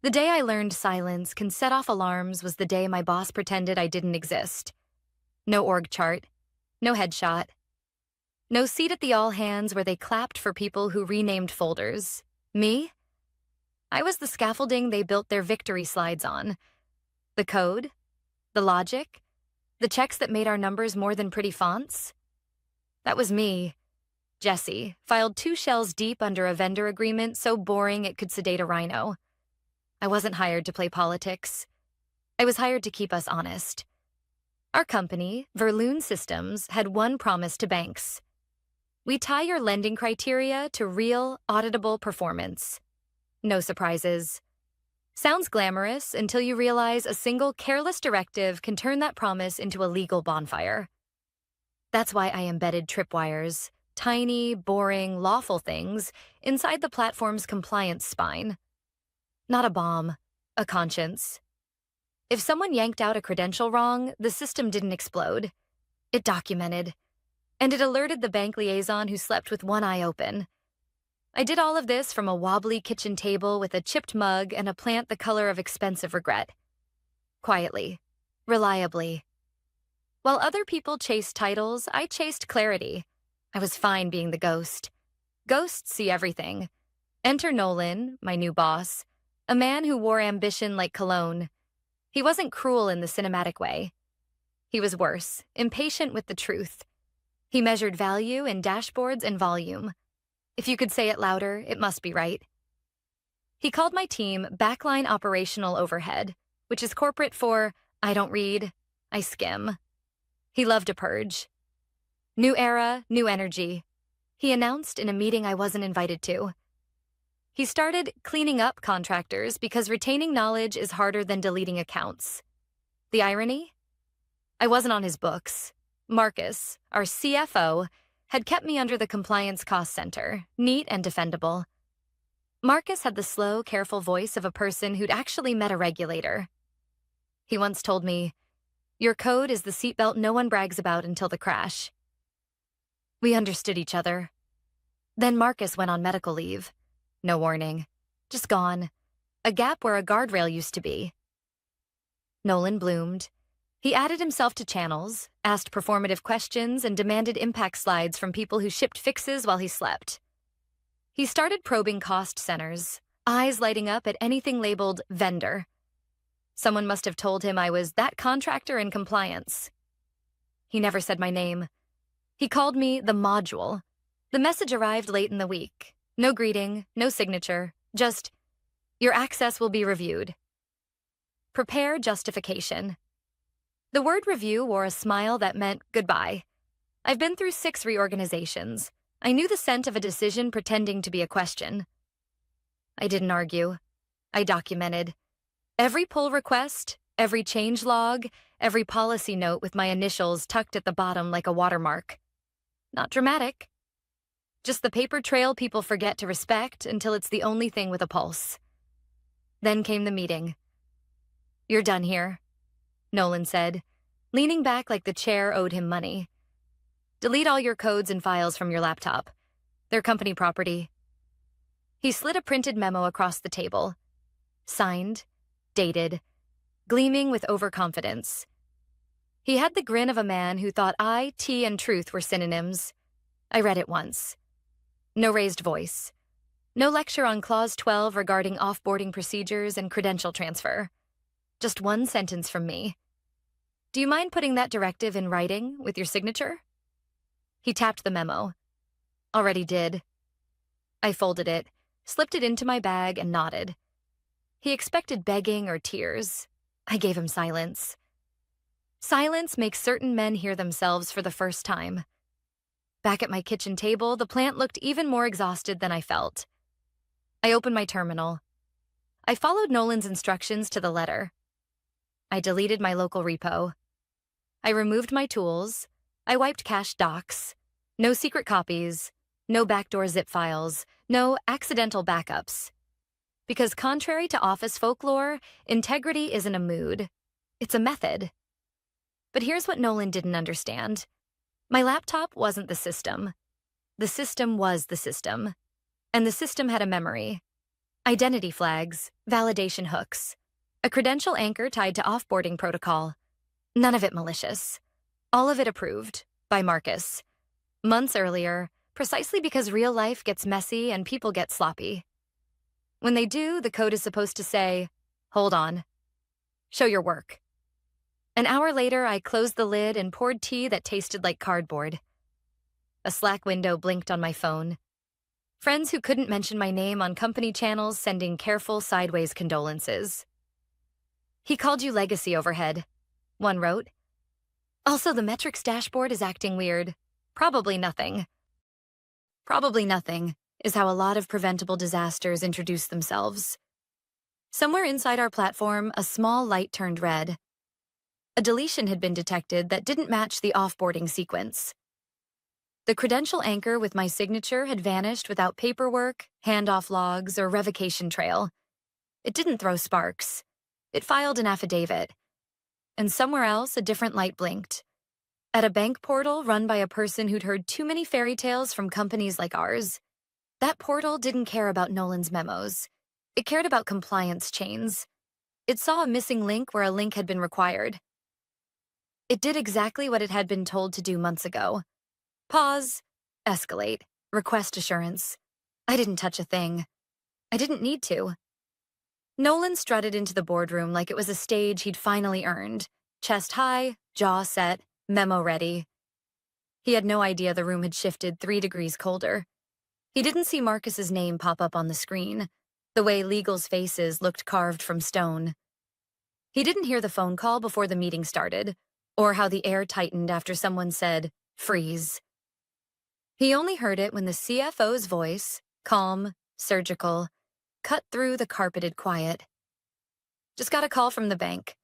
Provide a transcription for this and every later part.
The day I learned silence can set off alarms was the day my boss pretended I didn't exist. No org chart, no headshot, no seat at the all hands where they clapped for people who renamed folders. Me? I was the scaffolding they built their victory slides on. The code, the logic, the checks that made our numbers more than pretty fonts. That was me, Jessie, filed 2 shells deep under a vendor agreement so boring it could sedate a rhino. I wasn't hired to play politics. I was hired to keep us honest. Our company, Verloon Systems, had one promise to banks. We tie your lending criteria to real, auditable performance. No surprises. Sounds glamorous until you realize a single careless directive can turn that promise into a legal bonfire. That's why I embedded tripwires, tiny, boring, lawful things, inside the platform's compliance spine. Not a bomb, a conscience. If someone yanked out a credential wrong, the system didn't explode. It documented. And it alerted the bank liaison who slept with one eye open. I did all of this from a wobbly kitchen table with a chipped mug and a plant the color of expensive regret. Quietly. Reliably. While other people chased titles, I chased clarity. I was fine being the ghost. Ghosts see everything. Enter Nolan, my new boss, a man who wore ambition like cologne. He wasn't cruel in the cinematic way. He was worse, impatient with the truth. He measured value in dashboards and volume. If you could say it louder, it must be right. He called my team backline operational overhead, which is corporate for I don't read, I skim. He loved a purge. New era, new energy, he announced in a meeting I wasn't invited to. He started cleaning up contractors because retaining knowledge is harder than deleting accounts. The irony? I wasn't on his books. Marcus, our CFO, had kept me under the compliance cost center, neat and defendable. Marcus had the slow, careful voice of a person who'd actually met a regulator. He once told me, "Your code is the seatbelt no one brags about until the crash." We understood each other. Then Marcus went on medical leave. No warning. Just gone. A gap where a guardrail used to be. Nolan bloomed. He added himself to channels, asked performative questions, and demanded impact slides from people who shipped fixes while he slept. He started probing cost centers, eyes lighting up at anything labeled vendor. Someone must have told him I was that contractor in compliance. He never said my name. He called me the module. The message arrived late in the week. No greeting, no signature, just, "Your access will be reviewed." Prepare justification. The word review wore a smile that meant goodbye. I've been through 6 reorganizations. I knew the scent of a decision pretending to be a question. I didn't argue. I documented. Every pull request, every change log, every policy note with my initials tucked at the bottom like a watermark. Not dramatic. Just the paper trail people forget to respect until it's the only thing with a pulse. Then came the meeting. "You're done here," Nolan said, leaning back like the chair owed him money. "Delete all your codes and files from your laptop. They're company property." He slid a printed memo across the table. Signed, dated, gleaming with overconfidence. He had the grin of a man who thought I, T, and truth were synonyms. I read it once. No raised voice. No lecture on Clause 12 regarding offboarding procedures and credential transfer. Just one sentence from me. "Do you mind putting that directive in writing with your signature?" He tapped the memo. Already did. I folded it, slipped it into my bag, and nodded. He expected begging or tears. I gave him silence. Silence makes certain men hear themselves for the first time. Back at my kitchen table, the plant looked even more exhausted than I felt. I opened my terminal. I followed Nolan's instructions to the letter. I deleted my local repo. I removed my tools. I wiped cached docs. No secret copies. No backdoor zip files. No accidental backups. Because contrary to office folklore, integrity isn't a mood. It's a method. But here's what Nolan didn't understand. My laptop wasn't the system. The system was the system. And the system had a memory. Identity flags, validation hooks, a credential anchor tied to offboarding protocol. None of it malicious. All of it approved by Marcus. Months earlier, precisely because real life gets messy and people get sloppy. When they do, the code is supposed to say, "Hold on. Show your work." An hour later, I closed the lid and poured tea that tasted like cardboard. A Slack window blinked on my phone. Friends who couldn't mention my name on company channels sending careful sideways condolences. "He called you legacy overhead," one wrote. "Also, the metrics dashboard is acting weird. Probably nothing." Probably nothing is how a lot of preventable disasters introduce themselves. Somewhere inside our platform, a small light turned red. A deletion had been detected that didn't match the offboarding sequence. The credential anchor with my signature had vanished without paperwork, handoff logs, or revocation trail. It didn't throw sparks. It filed an affidavit. And somewhere else, a different light blinked. At a bank portal run by a person who'd heard too many fairy tales from companies like ours. That portal didn't care about Nolan's memos. It cared about compliance chains. It saw a missing link where a link had been required. It did exactly what it had been told to do months ago. Pause, escalate, request assurance. I didn't touch a thing. I didn't need to. Nolan strutted into the boardroom like it was a stage he'd finally earned. Chest high, jaw set, memo ready. He had no idea the room had shifted 3 degrees colder. He didn't see Marcus's name pop up on the screen, the way legal's faces looked carved from stone. He didn't hear the phone call before the meeting started, or how the air tightened after someone said, "Freeze." He only heard it when the CFO's voice, calm, surgical, cut through the carpeted quiet. "Just got a call from the bank.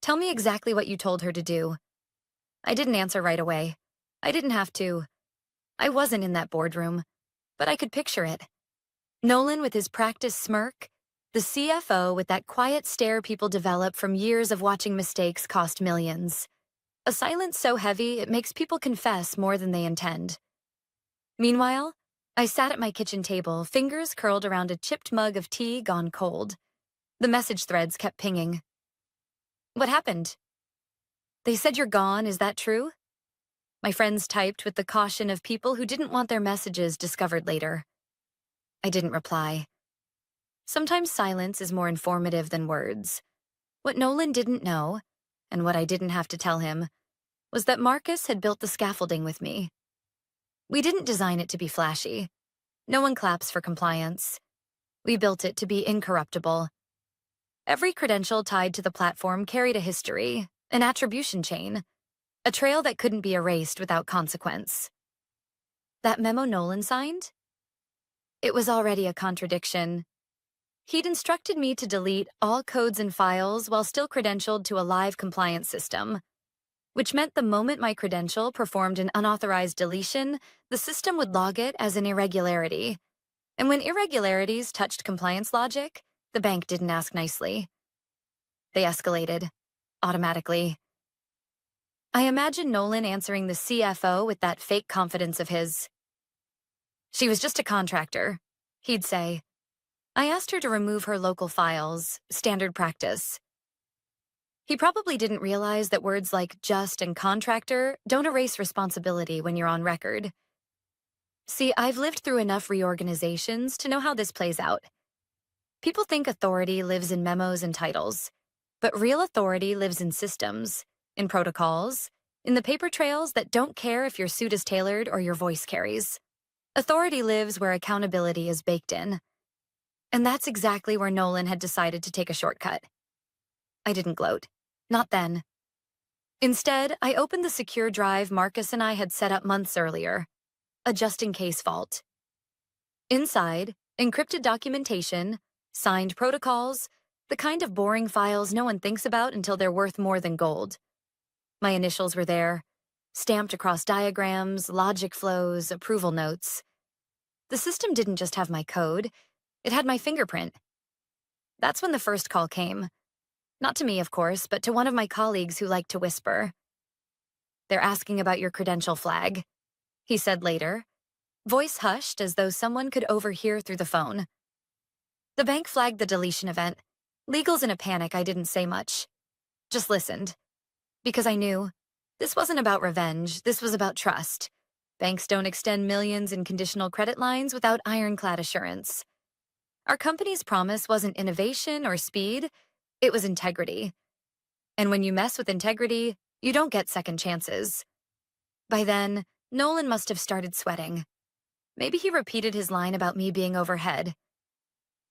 Tell me exactly what you told her to do." I didn't answer right away. I didn't have to. I wasn't in that boardroom, but I could picture it. Nolan with his practiced smirk, the CFO with that quiet stare people develop from years of watching mistakes cost millions. A silence so heavy it makes people confess more than they intend. Meanwhile, I sat at my kitchen table, fingers curled around a chipped mug of tea gone cold. The message threads kept pinging. "What happened?" "They said you're gone, is that true?" My friends typed with the caution of people who didn't want their messages discovered later. I didn't reply. Sometimes silence is more informative than words. What Nolan didn't know, and what I didn't have to tell him, was that Marcus had built the scaffolding with me. We didn't design it to be flashy. No one claps for compliance. We built it to be incorruptible. Every credential tied to the platform carried a history, an attribution chain, a trail that couldn't be erased without consequence. That memo Nolan signed? It was already a contradiction. He'd instructed me to delete all codes and files while still credentialed to a live compliance system, which meant the moment my credential performed an unauthorized deletion, the system would log it as an irregularity. And when irregularities touched compliance logic, the bank didn't ask nicely. They escalated, automatically. I imagine Nolan answering the CFO with that fake confidence of his. "She was just a contractor," he'd say. "I asked her to remove her local files, standard practice." He probably didn't realize that words like just and contractor don't erase responsibility when you're on record. See, I've lived through enough reorganizations to know how this plays out. People think authority lives in memos and titles, but real authority lives in systems, in protocols, in the paper trails that don't care if your suit is tailored or your voice carries. Authority lives where accountability is baked in. And that's exactly where Nolan had decided to take a shortcut. I didn't gloat. Not then. Instead, I opened the secure drive Marcus and I had set up months earlier, a just-in-case vault. Inside, encrypted documentation, signed protocols, the kind of boring files no one thinks about until they're worth more than gold. My initials were there, stamped across diagrams, logic flows, approval notes. The system didn't just have my code, it had my fingerprint. That's when the first call came. Not to me, of course, but to one of my colleagues who liked to whisper. "They're asking about your credential flag," he said later, voice hushed as though someone could overhear through the phone. The bank flagged the deletion event. Legal's in a panic, I didn't say much. Just listened. Because I knew this wasn't about revenge, this was about trust. Banks don't extend millions in conditional credit lines without ironclad assurance. Our company's promise wasn't innovation or speed, it was integrity. And when you mess with integrity, you don't get second chances. By then, Nolan must have started sweating. Maybe he repeated his line about me being overhead.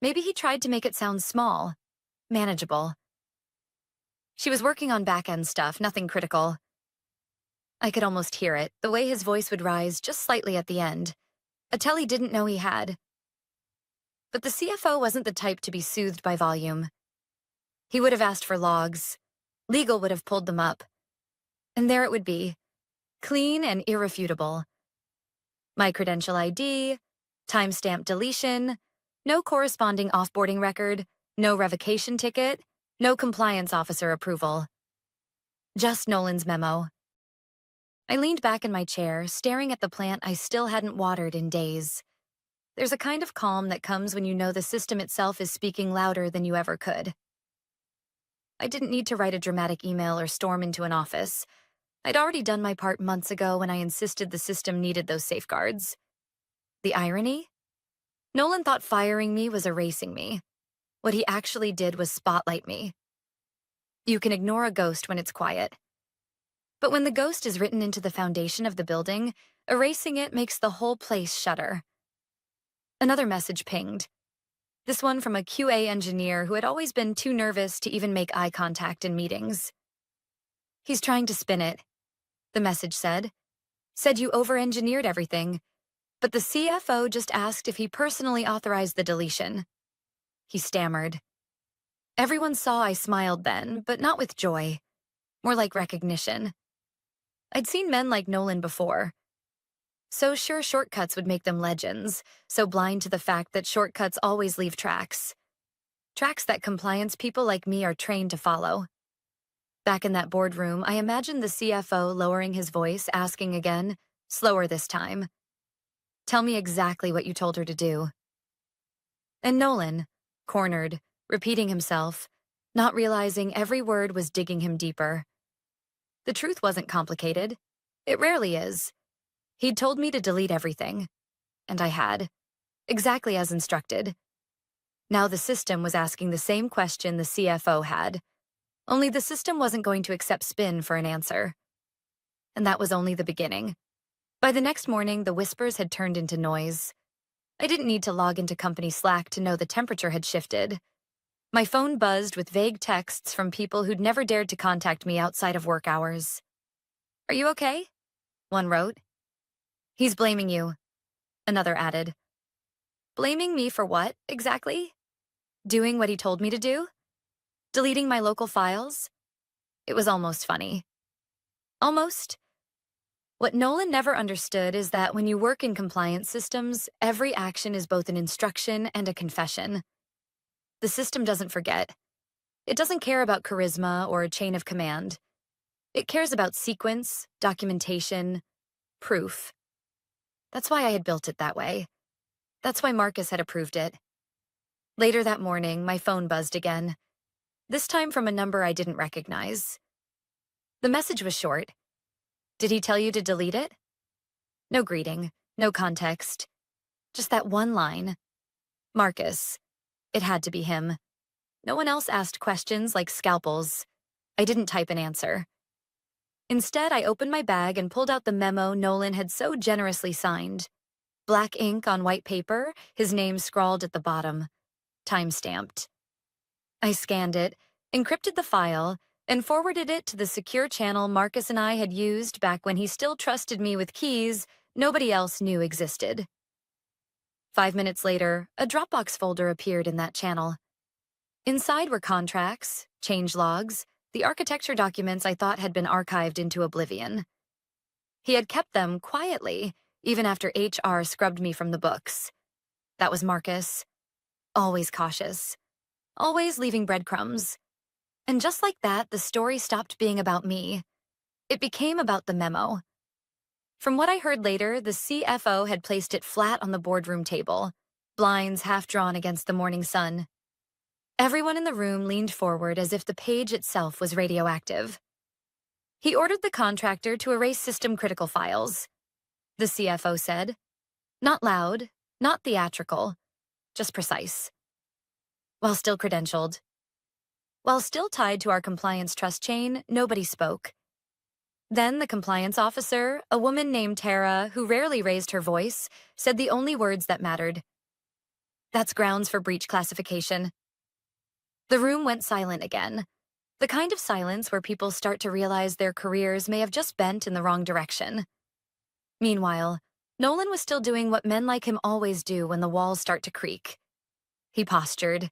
Maybe he tried to make it sound small, manageable. She was working on back-end stuff, nothing critical. I could almost hear it, the way his voice would rise just slightly at the end. A tell he didn't know he had. But the CFO wasn't the type to be soothed by volume. He would have asked for logs. Legal would have pulled them up. And there it would be, clean and irrefutable. My credential ID, timestamp deletion, no corresponding offboarding record, no revocation ticket, no compliance officer approval. Just Nolan's memo. I leaned back in my chair, staring at the plant I still hadn't watered in days. There's a kind of calm that comes when you know the system itself is speaking louder than you ever could. I didn't need to write a dramatic email or storm into an office. I'd already done my part months ago when I insisted the system needed those safeguards. The irony? Nolan thought firing me was erasing me. What he actually did was spotlight me. You can ignore a ghost when it's quiet. But when the ghost is written into the foundation of the building, erasing it makes the whole place shudder. Another message pinged. This one from a QA engineer who had always been too nervous to even make eye contact in meetings. He's trying to spin it, the message said. Said you over-engineered everything, but the CFO just asked if he personally authorized the deletion. He stammered. Everyone saw I smiled then, but not with joy. More like recognition. I'd seen men like Nolan before. So sure shortcuts would make them legends, so blind to the fact that shortcuts always leave tracks. Tracks that compliance people like me are trained to follow. Back in that boardroom, I imagined the CFO lowering his voice, asking again, slower this time. Tell me exactly what you told her to do. And Nolan, cornered, repeating himself, not realizing every word was digging him deeper. The truth wasn't complicated. It rarely is. He'd told me to delete everything. And I had. Exactly as instructed. Now the system was asking the same question the CFO had. Only the system wasn't going to accept spin for an answer. And that was only the beginning. By the next morning, the whispers had turned into noise. I didn't need to log into company Slack to know the temperature had shifted. My phone buzzed with vague texts from people who'd never dared to contact me outside of work hours. Are you okay? One wrote. He's blaming you. Another added. Blaming me for what, exactly? Doing what he told me to do? Deleting my local files? It was almost funny. Almost. What Nolan never understood is that when you work in compliance systems, every action is both an instruction and a confession. The system doesn't forget. It doesn't care about charisma or a chain of command. It cares about sequence, documentation, proof. That's why I had built it that way. That's why Marcus had approved it. Later that morning, my phone buzzed again. This time from a number I didn't recognize. The message was short. Did he tell you to delete it? No greeting, no context. Just that one line. Marcus. It had to be him. No one else asked questions like scalpels. I didn't type an answer. Instead, I opened my bag and pulled out the memo Nolan had so generously signed. Black ink on white paper, his name scrawled at the bottom. Time-stamped. I scanned it, encrypted the file, and forwarded it to the secure channel Marcus and I had used back when he still trusted me with keys nobody else knew existed. 5 minutes later, a Dropbox folder appeared in that channel. Inside were contracts, change logs, the architecture documents I thought had been archived into oblivion. He had kept them quietly, even after HR scrubbed me from the books. That was Marcus. Always cautious. Always leaving breadcrumbs. And just like that, the story stopped being about me. It became about the memo. From what I heard later, the CFO had placed it flat on the boardroom table, blinds half drawn against the morning sun. Everyone in the room leaned forward as if the page itself was radioactive. He ordered the contractor to erase system-critical files, the CFO said. Not loud, not theatrical, just precise. While still credentialed. While still tied to our compliance trust chain, nobody spoke. Then the compliance officer, a woman named Tara, who rarely raised her voice, said the only words that mattered. That's grounds for breach classification. The room went silent again. The kind of silence where people start to realize their careers may have just bent in the wrong direction. Meanwhile, Nolan was still doing what men like him always do when the walls start to creak. He postured.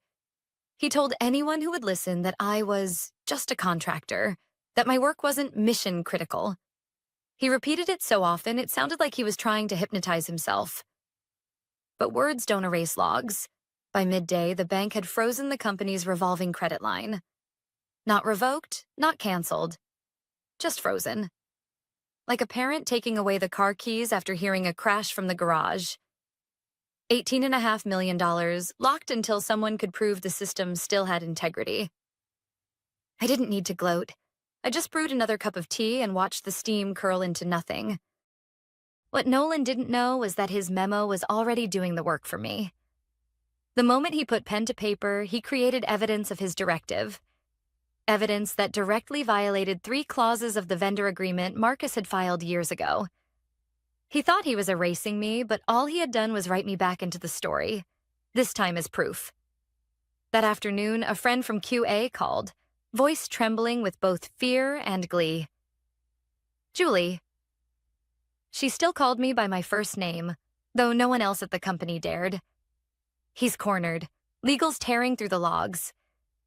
He told anyone who would listen that I was just a contractor, that my work wasn't mission critical. He repeated it so often it sounded like he was trying to hypnotize himself. But words don't erase logs. By midday, the bank had frozen the company's revolving credit line. Not revoked, not canceled, just frozen. Like a parent taking away the car keys after hearing a crash from the garage. $18.5 million, locked until someone could prove the system still had integrity. I didn't need to gloat. I just brewed another cup of tea and watched the steam curl into nothing. What Nolan didn't know was that his memo was already doing the work for me. The moment he put pen to paper, he created evidence of his directive. Evidence that directly violated 3 clauses of the vendor agreement Marcus had filed years ago. He thought he was erasing me, but all he had done was write me back into the story, this time as proof. That afternoon, a friend from QA called, voice trembling with both fear and glee. Julie. She still called me by my first name, though no one else at the company dared. He's cornered. Legal's tearing through the logs.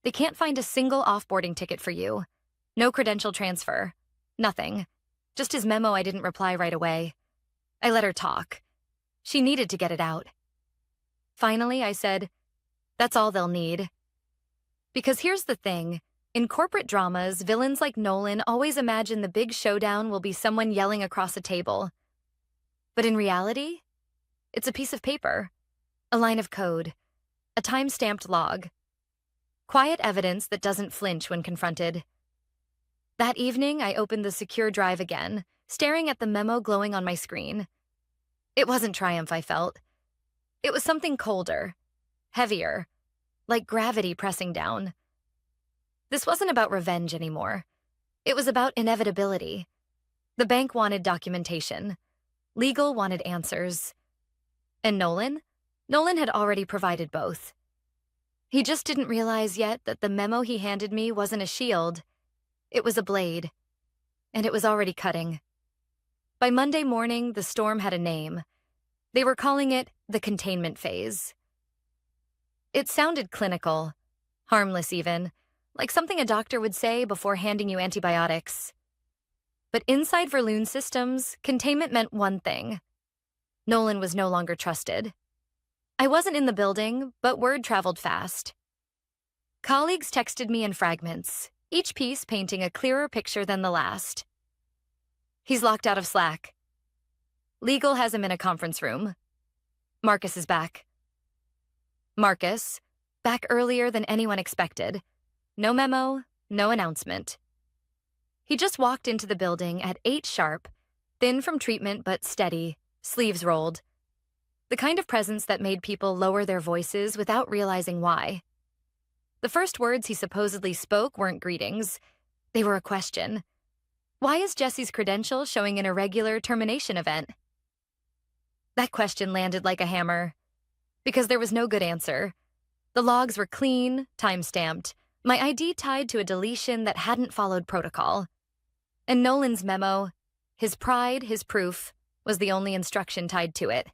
They can't find a single offboarding ticket for you. No credential transfer. Nothing. Just his memo I didn't reply right away. I let her talk. She needed to get it out. Finally, I said, that's all they'll need. Because here's the thing. In corporate dramas, villains like Nolan always imagine the big showdown will be someone yelling across a table. But in reality, it's a piece of paper, a line of code, a time-stamped log. Quiet evidence that doesn't flinch when confronted. That evening, I opened the secure drive again, staring at the memo glowing on my screen. It wasn't triumph I felt. It was something colder, heavier, like gravity pressing down. This wasn't about revenge anymore. It was about inevitability. The bank wanted documentation. Legal wanted answers. And Nolan? Nolan had already provided both. He just didn't realize yet that the memo he handed me wasn't a shield. It was a blade. And it was already cutting. By Monday morning, the storm had a name. They were calling it the containment phase. It sounded clinical, harmless even, like something a doctor would say before handing you antibiotics. But inside Verloon Systems, containment meant one thing. Nolan was no longer trusted. I wasn't in the building, but word traveled fast. Colleagues texted me in fragments, each piece painting a clearer picture than the last. He's locked out of Slack. Legal has him in a conference room. Marcus is back. Marcus, back earlier than anyone expected. No memo, no announcement. He just walked into the building at 8 sharp, thin from treatment but steady, sleeves rolled. The kind of presence that made people lower their voices without realizing why. The first words he supposedly spoke weren't greetings. They were a question. Why is Jesse's credential showing an irregular termination event? That question landed like a hammer. Because there was no good answer. The logs were clean, time-stamped, my ID tied to a deletion that hadn't followed protocol. And Nolan's memo, his pride, his proof, was the only instruction tied to it.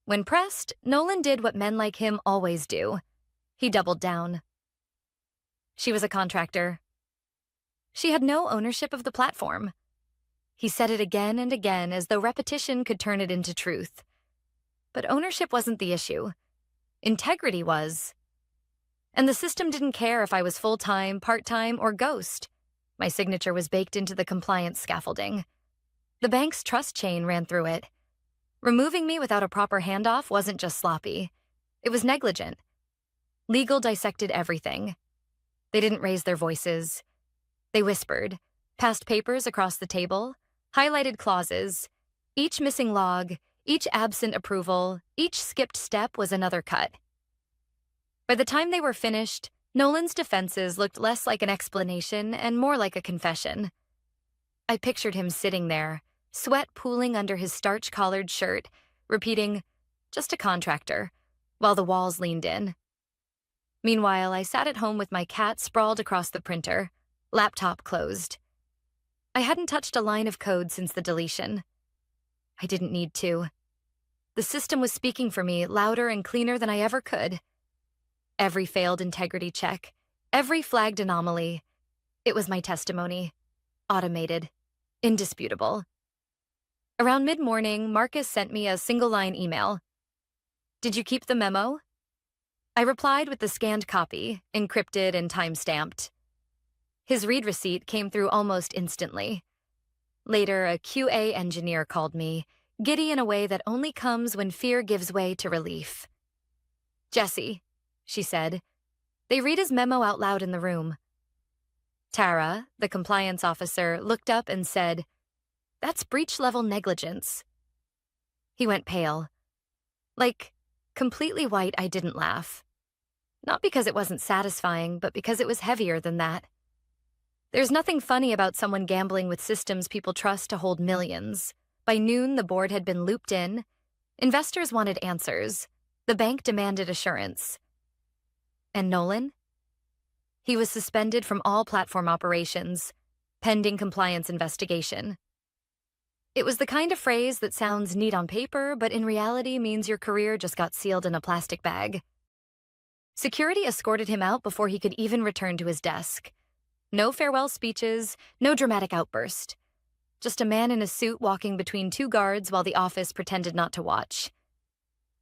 When pressed, Nolan did what men like him always do. He doubled down. She was a contractor. She had no ownership of the platform. He said it again and again as though repetition could turn it into truth. But ownership wasn't the issue. Integrity was. And the system didn't care if I was full-time, part-time, or ghost. My signature was baked into the compliance scaffolding. The bank's trust chain ran through it. Removing me without a proper handoff wasn't just sloppy. It was negligent. Legal dissected everything. They didn't raise their voices. They whispered, passed papers across the table, highlighted clauses. Each missing log, each absent approval, each skipped step was another cut. By the time they were finished, Nolan's defenses looked less like an explanation and more like a confession. I pictured him sitting there, sweat pooling under his starch-collared shirt, repeating, "Just a contractor," while the walls leaned in. Meanwhile, I sat at home with my cat sprawled across the printer, laptop closed. I hadn't touched a line of code since the deletion. I didn't need to. The system was speaking for me louder and cleaner than I ever could. Every failed integrity check, every flagged anomaly, it was my testimony. Automated. Indisputable. Around mid-morning, Marcus sent me a single-line email. "Did you keep the memo?" I replied with the scanned copy, encrypted and time-stamped. His read receipt came through almost instantly. Later, a QA engineer called me, giddy in a way that only comes when fear gives way to relief. "Jesse," she said, "they read his memo out loud in the room." Tara, the compliance officer, looked up and said, "That's breach-level negligence." He went pale. Like, completely white, I didn't laugh. Not because it wasn't satisfying, but because it was heavier than that. There's nothing funny about someone gambling with systems people trust to hold millions. By noon, the board had been looped in. Investors wanted answers. The bank demanded assurance. And Nolan? He was suspended from all platform operations, pending compliance investigation. It was the kind of phrase that sounds neat on paper, but in reality means your career just got sealed in a plastic bag. Security escorted him out before he could even return to his desk. No farewell speeches, no dramatic outburst. Just a man in a suit walking between two guards while the office pretended not to watch.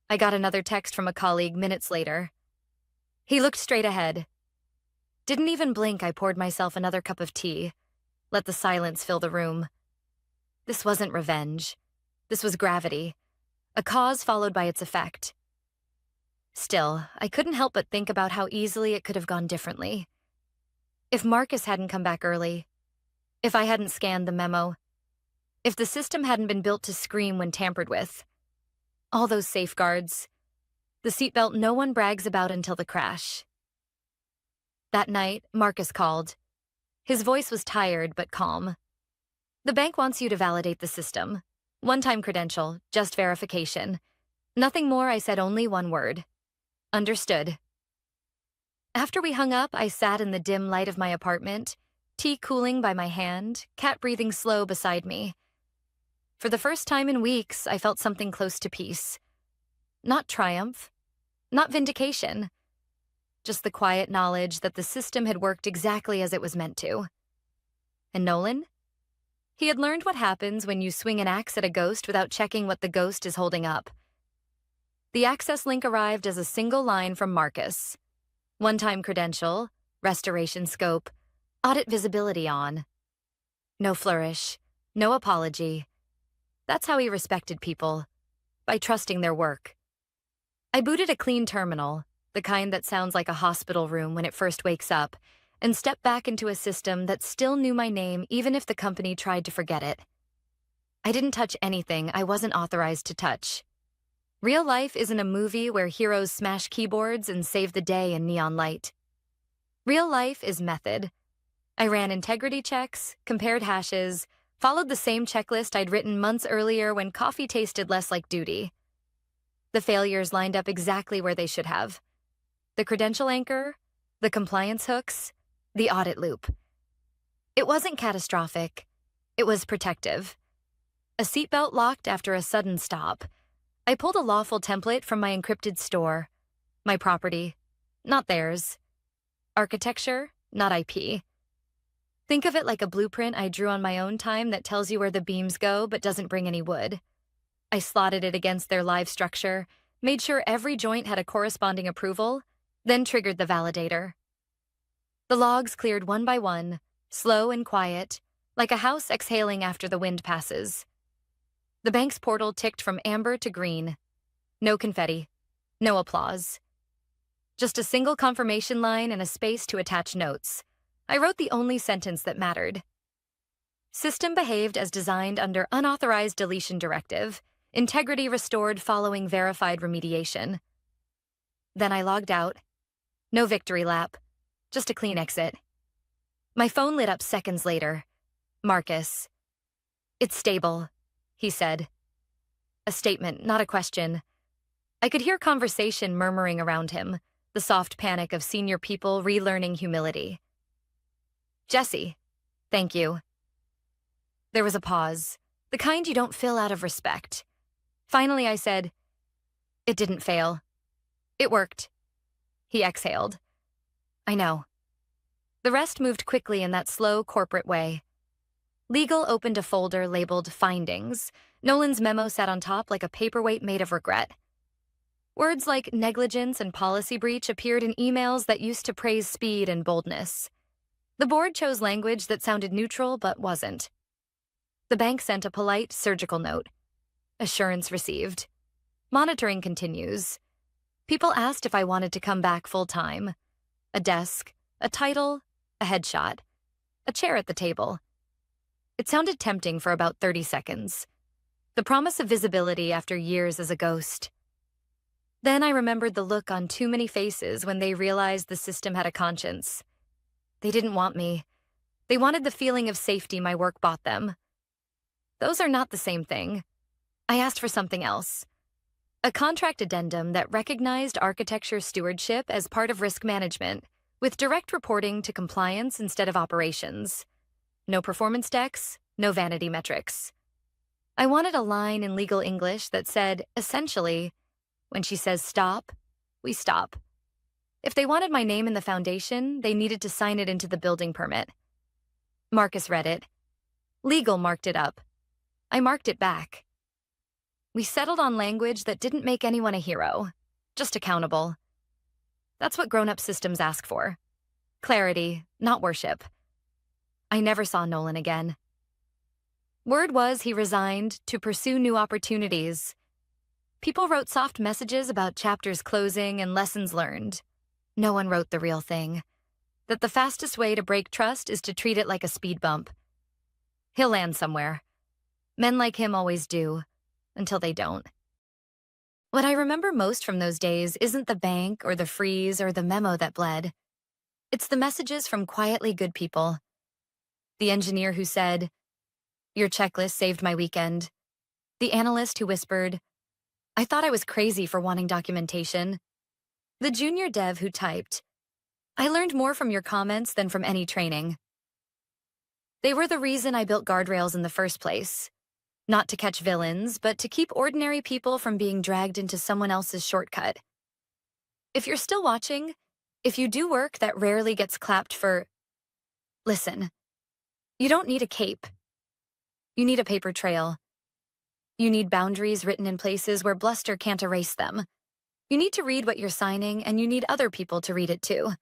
I got another text from a colleague minutes later. He looked straight ahead. Didn't even blink. I poured myself another cup of tea. Let the silence fill the room. This wasn't revenge. This was gravity. A cause followed by its effect. Still, I couldn't help but think about how easily it could have gone differently. If Marcus hadn't come back early, if I hadn't scanned the memo, if the system hadn't been built to scream when tampered with, all those safeguards, the seatbelt no one brags about until the crash. That night, Marcus called. His voice was tired but calm. "The bank wants you to validate the system. One-time credential, just verification. Nothing more," I said, only one word. "Understood." After we hung up, I sat in the dim light of my apartment, tea cooling by my hand, cat breathing slow beside me. For the first time in weeks, I felt something close to peace. Not triumph, not vindication, just the quiet knowledge that the system had worked exactly as it was meant to. And Nolan? He had learned what happens when you swing an axe at a ghost without checking what the ghost is holding up. The access link arrived as a single line from Marcus. One-time credential, restoration scope, audit visibility on. No flourish, no apology. That's how he respected people, by trusting their work. I booted a clean terminal, the kind that sounds like a hospital room when it first wakes up, and stepped back into a system that still knew my name even if the company tried to forget it. I didn't touch anything I wasn't authorized to touch. Real life isn't a movie where heroes smash keyboards and save the day in neon light. Real life is method. I ran integrity checks, compared hashes, followed the same checklist I'd written months earlier when coffee tasted less like duty. The failures lined up exactly where they should have. The credential anchor, the compliance hooks, the audit loop. It wasn't catastrophic. It was protective. A seatbelt locked after a sudden stop. I pulled a lawful template from my encrypted store. My property, not theirs. Architecture, not IP. Think of it like a blueprint I drew on my own time that tells you where the beams go but doesn't bring any wood. I slotted it against their live structure, made sure every joint had a corresponding approval, then triggered the validator. The logs cleared one by one, slow and quiet, like a house exhaling after the wind passes. The bank's portal ticked from amber to green. No confetti. No applause. Just a single confirmation line and a space to attach notes. I wrote the only sentence that mattered. System behaved as designed under unauthorized deletion directive. Integrity restored following verified remediation. Then I logged out. No victory lap. Just a clean exit. My phone lit up seconds later. Marcus. "It's stable," he said. A statement, not a question. I could hear conversation murmuring around him, the soft panic of senior people relearning humility. "Jesse, thank you." There was a pause, the kind you don't fill out of respect. Finally, I said, "It didn't fail. It worked." He exhaled. "I know." The rest moved quickly in that slow corporate way. Legal opened a folder labeled Findings. Nolan's memo sat on top like a paperweight made of regret. Words like negligence and policy breach appeared in emails that used to praise speed and boldness. The board chose language that sounded neutral but wasn't. The bank sent a polite surgical note. Assurance received. Monitoring continues. People asked if I wanted to come back full-time. A desk, a title, a headshot, a chair at the table. It sounded tempting for about 30 seconds. The promise of visibility after years as a ghost. Then I remembered the look on too many faces when they realized the system had a conscience. They didn't want me. They wanted the feeling of safety my work bought them. Those are not the same thing. I asked for something else. A contract addendum that recognized architecture stewardship as part of risk management, with direct reporting to compliance instead of operations. No performance decks, no vanity metrics. I wanted a line in legal English that said, essentially, when she says stop, we stop. If they wanted my name in the foundation, they needed to sign it into the building permit. Marcus read it. Legal marked it up. I marked it back. We settled on language that didn't make anyone a hero, just accountable. That's what grown-up systems ask for. Clarity, not worship. I never saw Nolan again. Word was he resigned to pursue new opportunities. People wrote soft messages about chapters closing and lessons learned. No one wrote the real thing. That the fastest way to break trust is to treat it like a speed bump. He'll land somewhere. Men like him always do, until they don't. What I remember most from those days isn't the bank or the freeze or the memo that bled. It's the messages from quietly good people. The engineer who said, "Your checklist saved my weekend." The analyst who whispered, "I thought I was crazy for wanting documentation." The junior dev who typed, "I learned more from your comments than from any training." They were the reason I built guardrails in the first place. Not to catch villains, but to keep ordinary people from being dragged into someone else's shortcut. If you're still watching, if you do work that rarely gets clapped for, listen. You don't need a cape. You need a paper trail. You need boundaries written in places where bluster can't erase them. You need to read what you're signing, and you need other people to read it too.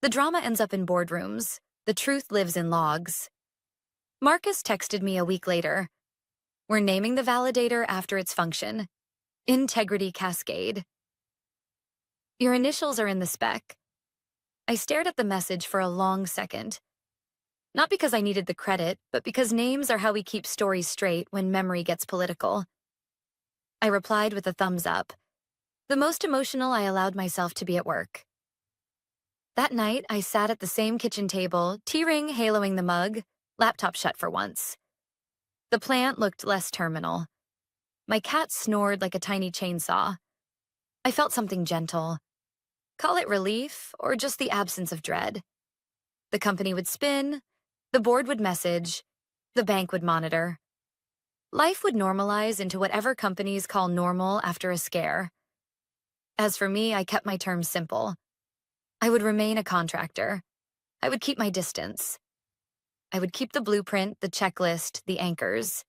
The drama ends up in boardrooms. The truth lives in logs. Marcus texted me a week later. "We're naming the validator after its function. Integrity Cascade." Your initials are in the spec. I stared at the message for a long second. Not because I needed the credit, but because names are how we keep stories straight when memory gets political. I replied with a thumbs up. The most emotional I allowed myself to be at work. That night, I sat at the same kitchen table, tea-ring haloing the mug, laptop shut for once. The plant looked less terminal. My cat snored like a tiny chainsaw. I felt something gentle. Call it relief or just the absence of dread. The company would spin, the board would message, the bank would monitor. Life would normalize into whatever companies call normal after a scare. As for me, I kept my terms simple. I would remain a contractor. I would keep my distance. I would keep the blueprint, the checklist, the anchors.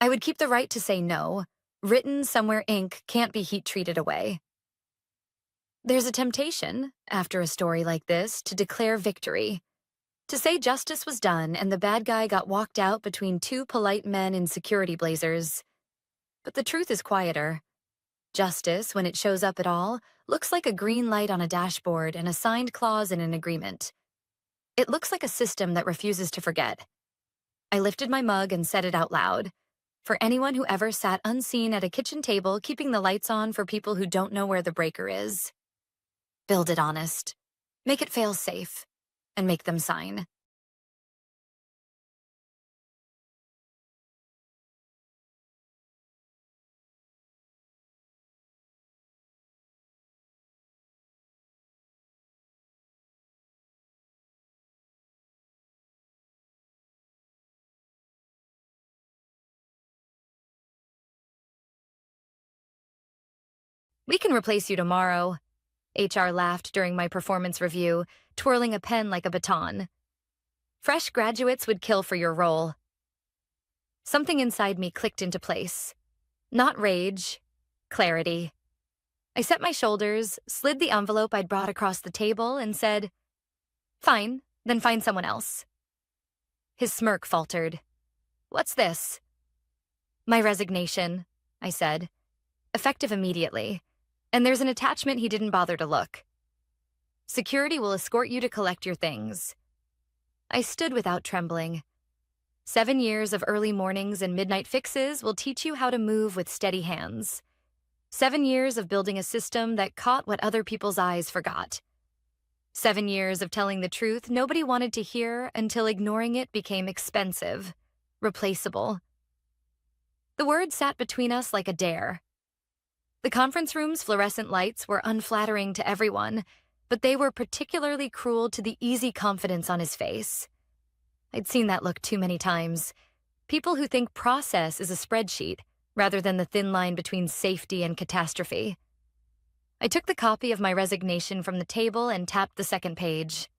I would keep the right to say no, written somewhere ink can't be heat-treated away. There's a temptation, after a story like this, to declare victory. To say justice was done and the bad guy got walked out between two polite men in security blazers. But the truth is quieter. Justice, when it shows up at all, looks like a green light on a dashboard and a signed clause in an agreement. It looks like a system that refuses to forget. I lifted my mug and said it out loud. For anyone who ever sat unseen at a kitchen table keeping the lights on for people who don't know where the breaker is. Build it honest. Make it fail safe. And make them sign. We can replace you tomorrow, HR laughed during my performance review, twirling a pen like a baton. Fresh graduates would kill for your role. Something inside me clicked into place. Not rage, clarity. I set my shoulders, slid the envelope I'd brought across the table, and said, "Fine, then find someone else." His smirk faltered. "What's this?" "My resignation," I said, effective immediately. "And there's an attachment he didn't bother to look. Security will escort you to collect your things." I stood without trembling. 7 years of early mornings and midnight fixes will teach you how to move with steady hands. 7 years of building a system that caught what other people's eyes forgot. 7 years of telling the truth nobody wanted to hear until ignoring it became expensive, replaceable. The word sat between us like a dare. The conference room's fluorescent lights were unflattering to everyone, but they were particularly cruel to the easy confidence on his face. I'd seen that look too many times. People who think process is a spreadsheet, rather than the thin line between safety and catastrophe. I took the copy of my resignation from the table and tapped the second page.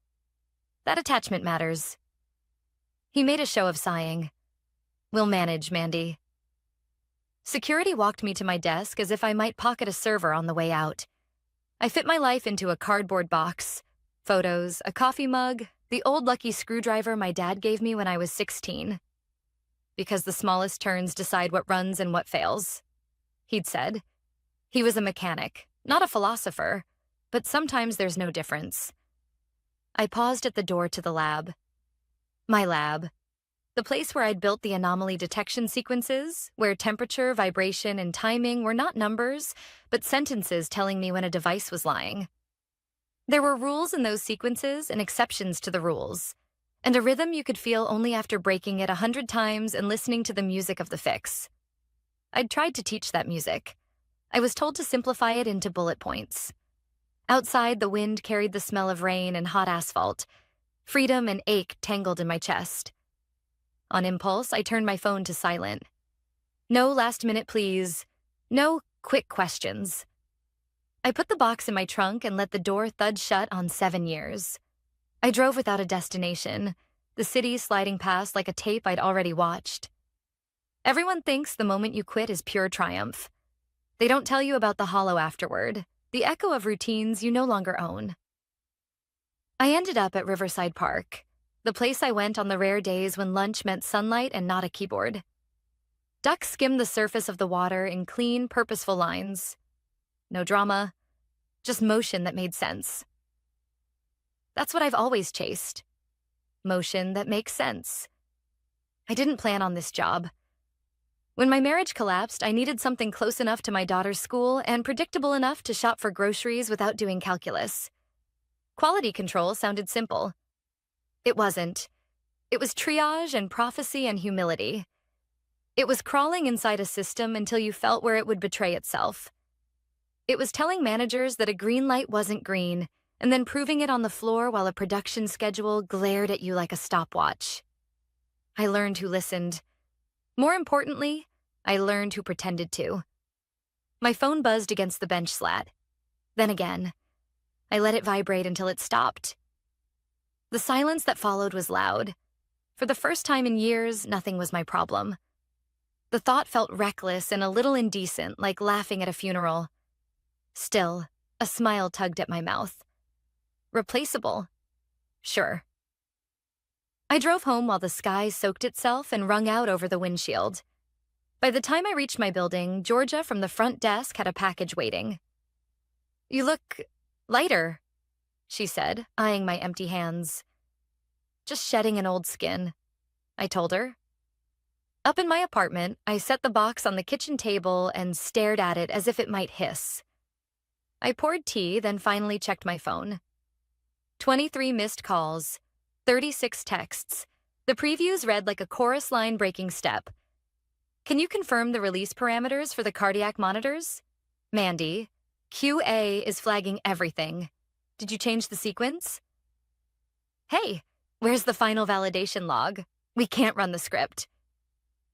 "That attachment matters." He made a show of sighing. "We'll manage, Mandy." Security walked me to my desk as if I might pocket a server on the way out. I fit my life into a cardboard box. Photos, a coffee mug, the old lucky screwdriver my dad gave me when I was 16. "Because the smallest turns decide what runs and what fails," he'd said. He was a mechanic, not a philosopher, but sometimes there's no difference. I paused at the door to the lab. My lab. The place where I'd built the anomaly detection sequences, where temperature, vibration, and timing were not numbers, but sentences telling me when a device was lying. There were rules in those sequences and exceptions to the rules, and a rhythm you could feel only after breaking it 100 times and listening to the music of the fix. I'd tried to teach that music. I was told to simplify it into bullet points. Outside, the wind carried the smell of rain and hot asphalt. Freedom and ache tangled in my chest. On impulse, I turned my phone to silent. No last minute please. No quick questions. I put the box in my trunk and let the door thud shut on 7 years. I drove without a destination, the city sliding past like a tape I'd already watched. Everyone thinks the moment you quit is pure triumph. They don't tell you about the hollow afterward, the echo of routines you no longer own. I ended up at Riverside Park, the place I went on the rare days when lunch meant sunlight and not a keyboard. Ducks skimmed the surface of the water in clean, purposeful lines. No drama, just motion that made sense. That's what I've always chased. Motion that makes sense. I didn't plan on this job. When my marriage collapsed, I needed something close enough to my daughter's school and predictable enough to shop for groceries without doing calculus. Quality control sounded simple. It wasn't. It was triage and prophecy and humility. It was crawling inside a system until you felt where it would betray itself. It was telling managers that a green light wasn't green, and then proving it on the floor while a production schedule glared at you like a stopwatch. I learned who listened. More importantly, I learned who pretended to. My phone buzzed against the bench slat. Then again. I let it vibrate until it stopped. The silence that followed was loud. For the first time in years, nothing was my problem. The thought felt reckless and a little indecent, like laughing at a funeral. Still, a smile tugged at my mouth. Replaceable? Sure. I drove home while the sky soaked itself and wrung out over the windshield. By the time I reached my building, Georgia from the front desk had a package waiting. "You look lighter," she said, eyeing my empty hands. "Just shedding an old skin," I told her. Up in my apartment, I set the box on the kitchen table and stared at it as if it might hiss. I poured tea, then finally checked my phone. 23 missed calls, 36 texts. The previews read like a chorus line breaking step. "Can you confirm the release parameters for the cardiac monitors? Mandy, QA is flagging everything. Did you change the sequence? Hey, where's the final validation log? We can't run the script.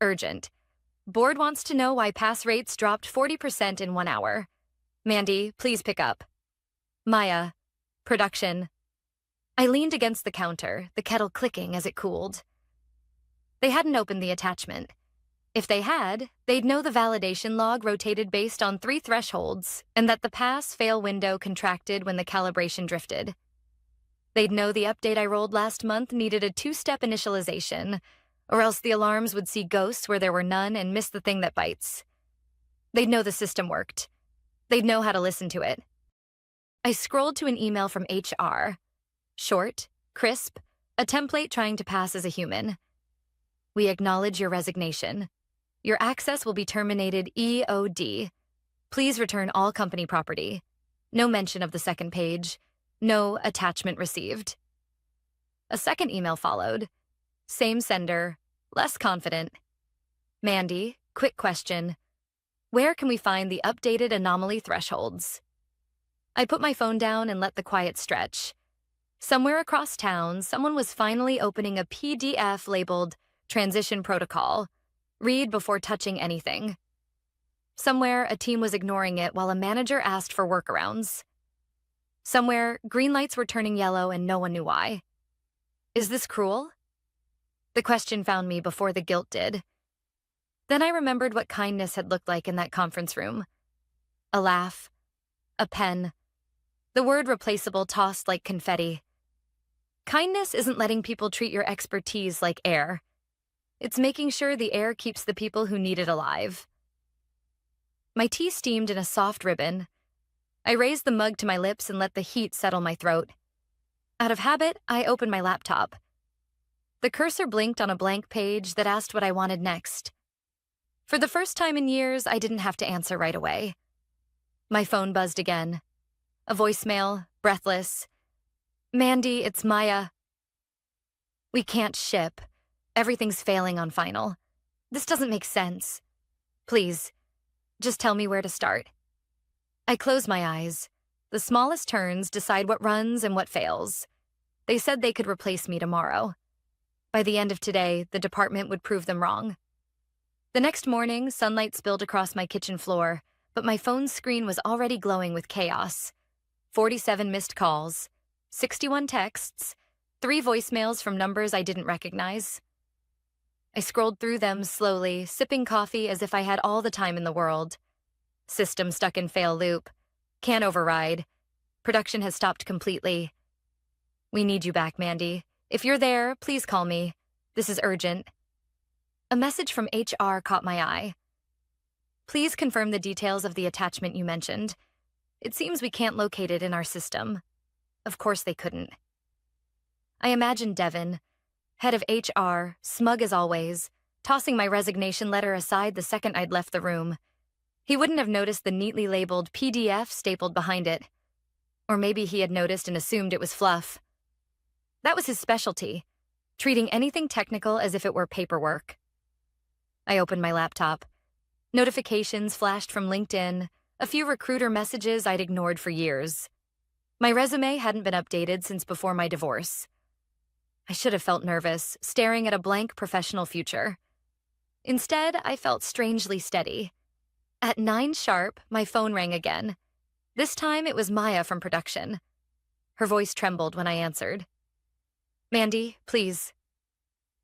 Urgent. Board wants to know why pass rates dropped 40% in 1 hour. Mandy, please pick up. Maya, production." I leaned against the counter, the kettle clicking as it cooled. They hadn't opened the attachment. If they had, they'd know the validation log rotated based on 3 thresholds and that the pass-fail window contracted when the calibration drifted. They'd know the update I rolled last month needed a 2-step initialization, or else the alarms would see ghosts where there were none and miss the thing that bites. They'd know the system worked. They'd know how to listen to it. I scrolled to an email from HR. Short, crisp, a template trying to pass as a human. "We acknowledge your resignation. Your access will be terminated EOD. Please return all company property." No mention of the second page. No attachment received. A second email followed. Same sender, less confident. "Mandy, quick question. Where can we find the updated anomaly thresholds?" I put my phone down and let the quiet stretch. Somewhere across town, someone was finally opening a PDF labeled Transition Protocol. Read before touching anything. Somewhere, a team was ignoring it while a manager asked for workarounds. Somewhere, green lights were turning yellow and no one knew why. Is this cruel? The question found me before the guilt did. Then I remembered what kindness had looked like in that conference room. A laugh. A pen. The word replaceable tossed like confetti. Kindness isn't letting people treat your expertise like air. It's making sure the air keeps the people who need it alive. My tea steamed in a soft ribbon. I raised the mug to my lips and let the heat settle my throat. Out of habit, I opened my laptop. The cursor blinked on a blank page that asked what I wanted next. For the first time in years, I didn't have to answer right away. My phone buzzed again. A voicemail, breathless. "Mandy, it's Maya. We can't ship. Everything's failing on final. This doesn't make sense. Please, just tell me where to start." I closed my eyes. The smallest turns decide what runs and what fails. They said they could replace me tomorrow. By the end of today, the department would prove them wrong. The next morning, sunlight spilled across my kitchen floor, but my phone's screen was already glowing with chaos. 47 missed calls, 61 texts, 3 voicemails from numbers I didn't recognize. I scrolled through them slowly, sipping coffee as if I had all the time in the world. System stuck in fail loop. Can't override. Production has stopped completely. "We need you back, Mandy. If you're there, please call me. This is urgent." A message from HR caught my eye. "Please confirm the details of the attachment you mentioned. It seems we can't locate it in our system." Of course they couldn't. I imagined Devin, head of HR, smug as always, tossing my resignation letter aside the second I'd left the room. He wouldn't have noticed the neatly labeled PDF stapled behind it. Or maybe he had noticed and assumed it was fluff. That was his specialty, treating anything technical as if it were paperwork. I opened my laptop. Notifications flashed from LinkedIn, a few recruiter messages I'd ignored for years. My resume hadn't been updated since before my divorce. I should have felt nervous, staring at a blank professional future. Instead, I felt strangely steady. At 9 sharp, my phone rang again. This time it was Maya from production. Her voice trembled when I answered. "Mandy, please.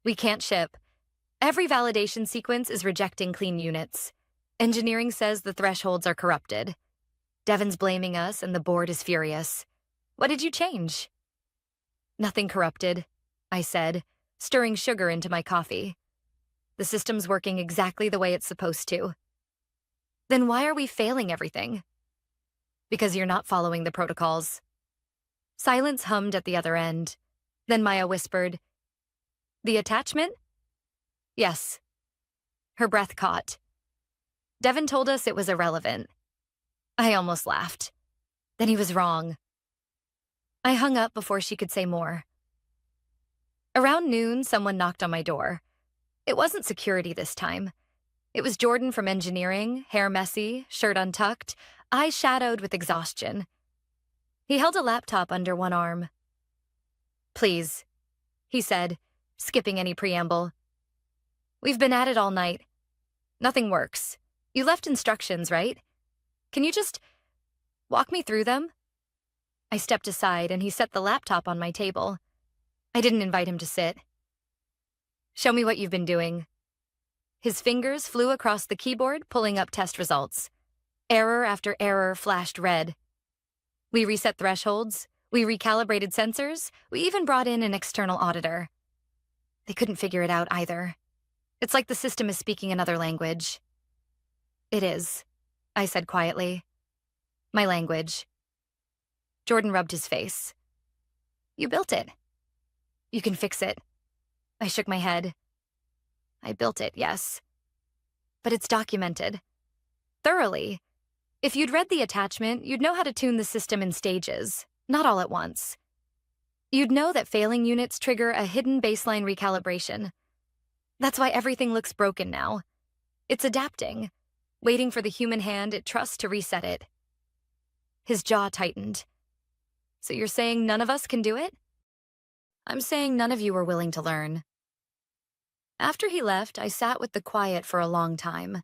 We can't ship. Every validation sequence is rejecting clean units. Engineering says the thresholds are corrupted. Devin's blaming us and the board is furious. What did you change?" "Nothing corrupted," I said, stirring sugar into my coffee. The system's working exactly the way it's supposed to. Then why are we failing everything? Because you're not following the protocols. Silence hummed at the other end. Then Maya whispered, "The attachment?" "Yes." Her breath caught. Devin told us it was irrelevant. I almost laughed. Then he was wrong. I hung up before she could say more. Around noon, someone knocked on my door. It wasn't security this time. It was Jordan from engineering, hair messy, shirt untucked, eyes shadowed with exhaustion. He held a laptop under one arm. "Please," he said, skipping any preamble. "We've been at it all night. Nothing works. You left instructions, right? Can you just walk me through them?" I stepped aside and he set the laptop on my table. I didn't invite him to sit. "Show me what you've been doing." His fingers flew across the keyboard, pulling up test results. Error after error flashed red. We reset thresholds, we recalibrated sensors, we even brought in an external auditor. They couldn't figure it out either. It's like the system is speaking another language. "It is," I said quietly. "My language." Jordan rubbed his face. "You built it. You can fix it." I shook my head. "I built it, yes. But it's documented. Thoroughly. If you'd read the attachment, you'd know how to tune the system in stages, not all at once. You'd know that failing units trigger a hidden baseline recalibration. That's why everything looks broken now. It's adapting, waiting for the human hand it trusts to reset it." His jaw tightened. "So you're saying none of us can do it?" "I'm saying none of you are willing to learn." After he left, I sat with the quiet for a long time.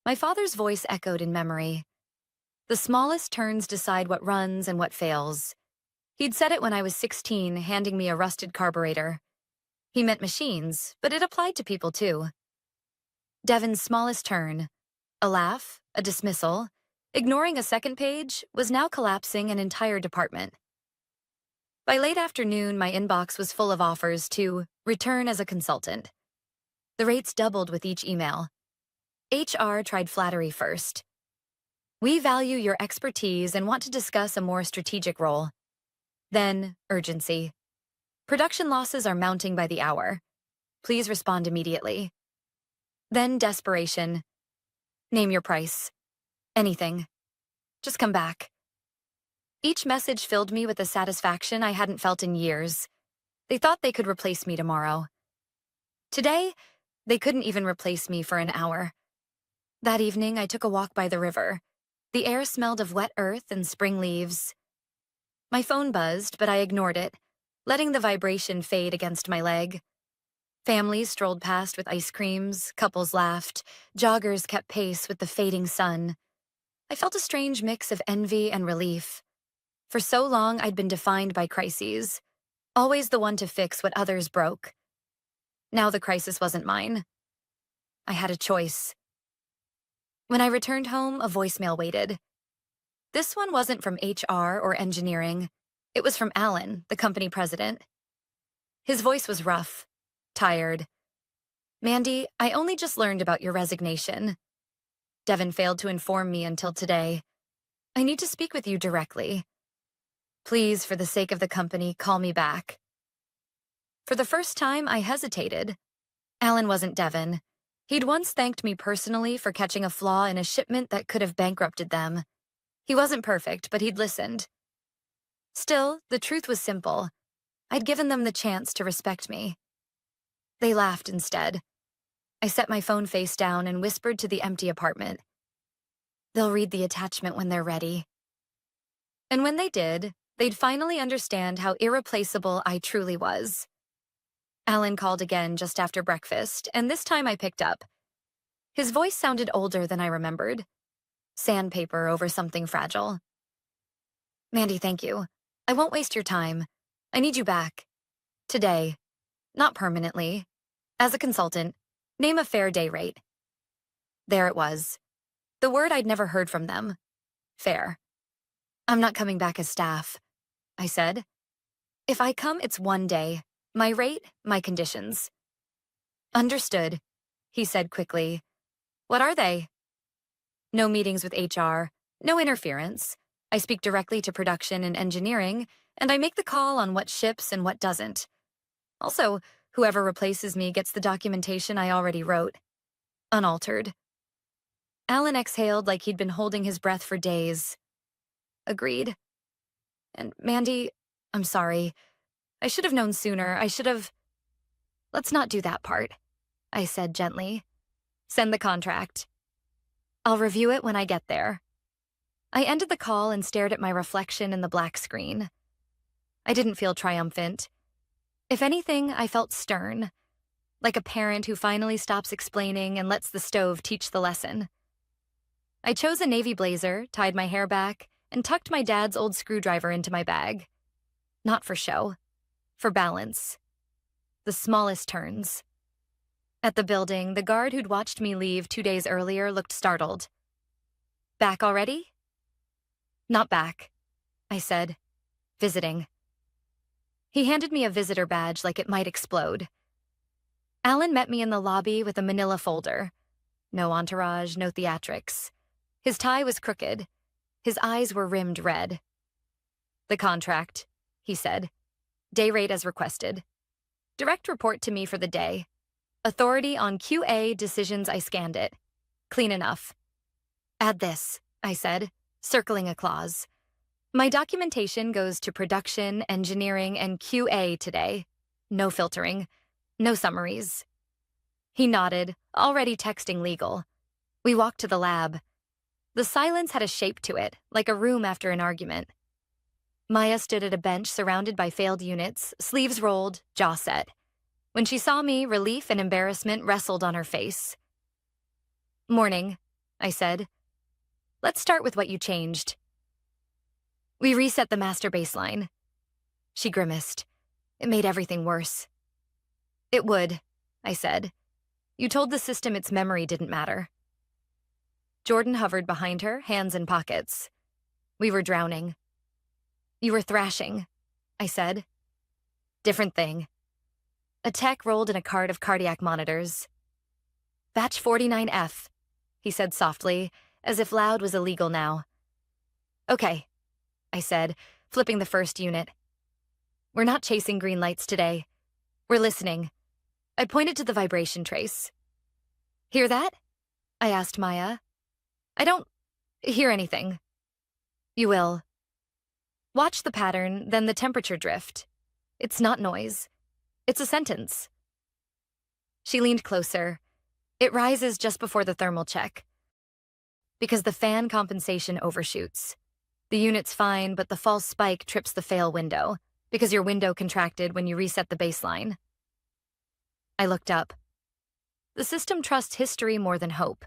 My father's voice echoed in memory. The smallest turns decide what runs and what fails. He'd said it when I was 16, handing me a rusted carburetor. He meant machines, but it applied to people too. Devin's smallest turn, a laugh, a dismissal, ignoring a second page, was now collapsing an entire department. By late afternoon, my inbox was full of offers to return as a consultant. The rates doubled with each email. HR tried flattery first. "We value your expertise and want to discuss a more strategic role." Then, urgency. "Production losses are mounting by the hour. Please respond immediately." Then desperation. "Name your price. Anything. Just come back." Each message filled me with a satisfaction I hadn't felt in years. They thought they could replace me tomorrow. Today, they couldn't even replace me for an hour. That evening, I took a walk by the river. The air smelled of wet earth and spring leaves. My phone buzzed, but I ignored it, letting the vibration fade against my leg. Families strolled past with ice creams, couples laughed, joggers kept pace with the fading sun. I felt a strange mix of envy and relief. For so long, I'd been defined by crises, always the one to fix what others broke. Now the crisis wasn't mine. I had a choice. When I returned home, a voicemail waited. This one wasn't from HR or engineering. It was from Alan, the company president. His voice was rough, tired. "Mandy, I only just learned about your resignation. Devin failed to inform me until today. I need to speak with you directly. Please, for the sake of the company, call me back." For the first time, I hesitated. Alan wasn't Devin. He'd once thanked me personally for catching a flaw in a shipment that could have bankrupted them. He wasn't perfect, but he'd listened. Still, the truth was simple. I'd given them the chance to respect me. They laughed instead. I set my phone face down and whispered to the empty apartment. "They'll read the attachment when they're ready." And when they did, they'd finally understand how irreplaceable I truly was. Alan called again just after breakfast, and this time I picked up. His voice sounded older than I remembered. Sandpaper over something fragile. "Mandy, thank you. I won't waste your time. I need you back. Today. Not permanently. As a consultant. Name a fair day rate." There it was. The word I'd never heard from them. Fair. "I'm not coming back as staff," I said. "If I come, it's one day. My rate, my conditions. Understood, he said quickly. What are they? No meetings with HR, no interference. I speak directly to production and engineering, and I make the call on what ships and what doesn't. Also, whoever replaces me gets the documentation I already wrote. Unaltered. Alan exhaled like he'd been holding his breath for days. Agreed. And Mandy, I'm sorry. I should have known sooner. Let's not do that part, I said gently. Send the contract. I'll review it when I get there. I ended the call and stared at my reflection in the black screen. I didn't feel triumphant. If anything, I felt stern, like a parent who finally stops explaining and lets the stove teach the lesson. I chose a navy blazer, tied my hair back, and tucked my dad's old screwdriver into my bag. Not for show, for balance. The smallest turns. At the building, the guard who'd watched me leave 2 days earlier looked startled. Back already? Not back, I said. Visiting. He handed me a visitor badge like it might explode. Alan met me in the lobby with a manila folder. No entourage, no theatrics. His tie was crooked. His eyes were rimmed red. The contract, he said. Day rate as requested. Direct report to me for the day. Authority on QA decisions. I scanned it. Clean enough. Add this, I said, circling a clause. My documentation goes to production, engineering, and QA today. No filtering. No summaries. He nodded, already texting legal. We walked to the lab. The silence had a shape to it, like a room after an argument. Maya stood at a bench surrounded by failed units, sleeves rolled, jaw set. When she saw me, relief and embarrassment wrestled on her face. Morning, I said. Let's start with what you changed. We reset the master baseline. She grimaced. It made everything worse. It would, I said. You told the system its memory didn't matter. Jordan hovered behind her, hands in pockets. We were drowning. You were thrashing, I said. Different thing. A tech rolled in a cart of cardiac monitors. Batch 49F, he said softly, as if loud was illegal now. Okay, I said, flipping the first unit. We're not chasing green lights today. We're listening. I pointed to the vibration trace. Hear that? I asked Maya. I don't hear anything. You will. Watch the pattern, then the temperature drift. It's not noise. It's a sentence. She leaned closer. It rises just before the thermal check. Because the fan compensation overshoots. The unit's fine, but the false spike trips the fail window, because your window contracted when you reset the baseline. I looked up. The system trusts history more than hope.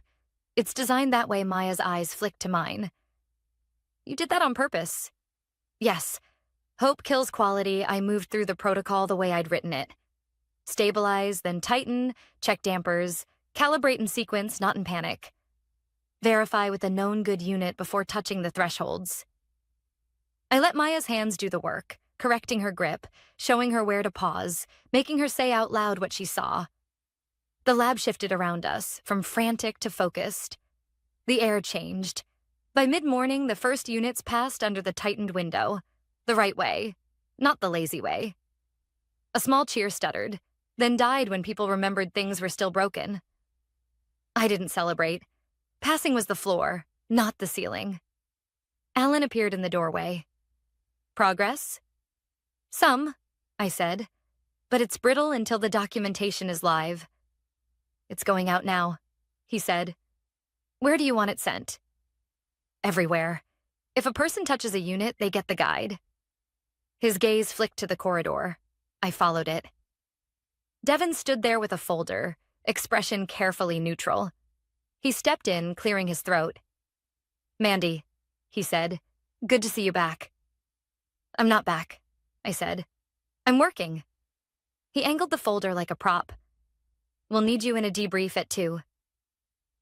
It's designed that way. Maya's eyes flicked to mine. You did that on purpose. Yes. Hope kills quality. I moved through the protocol the way I'd written it. Stabilize, then tighten, check dampers, calibrate in sequence, not in panic. Verify with a known good unit before touching the thresholds. I let Maya's hands do the work, correcting her grip, showing her where to pause, making her say out loud what she saw. The lab shifted around us, from frantic to focused. The air changed. By mid-morning, the first units passed under the tightened window. The right way, not the lazy way. A small cheer stuttered, then died when people remembered things were still broken. I didn't celebrate. Passing was the floor, not the ceiling. Alan appeared in the doorway. Progress? Some, I said, but it's brittle until the documentation is live. It's going out now, he said. Where do you want it sent? Everywhere. If a person touches a unit, they get the guide. His gaze flicked to the corridor. I followed it. Devon stood there with a folder, expression carefully neutral. He stepped in, clearing his throat. Mandy, he said, good to see you back. I'm not back, I said. I'm working. He angled the folder like a prop. We'll need you in a debrief at 2.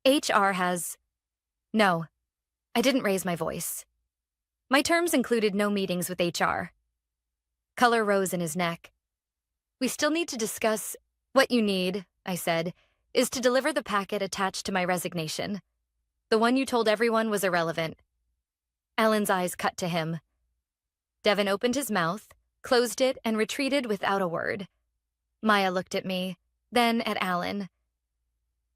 HR has... No, I didn't raise my voice. My terms included no meetings with HR. Color rose in his neck. We still need to discuss what you need, I said, is to deliver the packet attached to my resignation. The one you told everyone was irrelevant. Alan's eyes cut to him. Devin opened his mouth, closed it, and retreated without a word. Maya looked at me, then at Alan.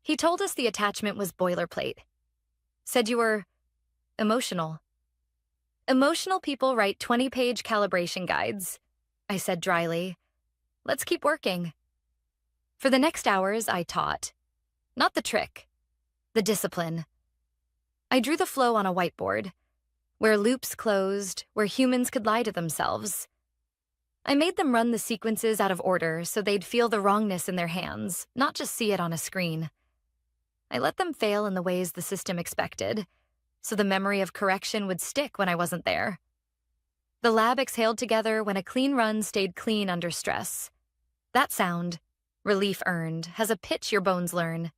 He told us the attachment was boilerplate. Said you were emotional. Emotional people write 20-page calibration guides, I said dryly. Let's keep working. For the next hours, I taught. Not the trick, the discipline. I drew the flow on a whiteboard, where loops closed, where humans could lie to themselves. I made them run the sequences out of order so they'd feel the wrongness in their hands, not just see it on a screen. I let them fail in the ways the system expected, so the memory of correction would stick when I wasn't there. The lab exhaled together when a clean run stayed clean under stress. That sound, relief earned, has a pitch your bones learn.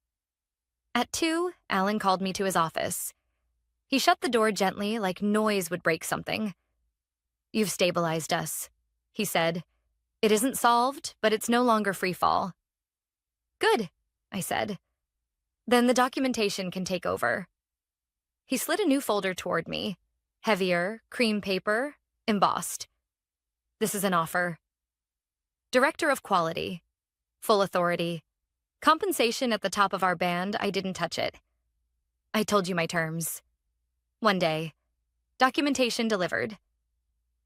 At 2, Alan called me to his office. He shut the door gently, like noise would break something. You've stabilized us, he said. It isn't solved, but it's no longer free fall. Good, I said. Then the documentation can take over. He slid a new folder toward me. Heavier, cream paper, embossed. This is an offer. Director of Quality. Full authority. Compensation at the top of our band, I didn't touch it. I told you my terms. One day. Documentation delivered.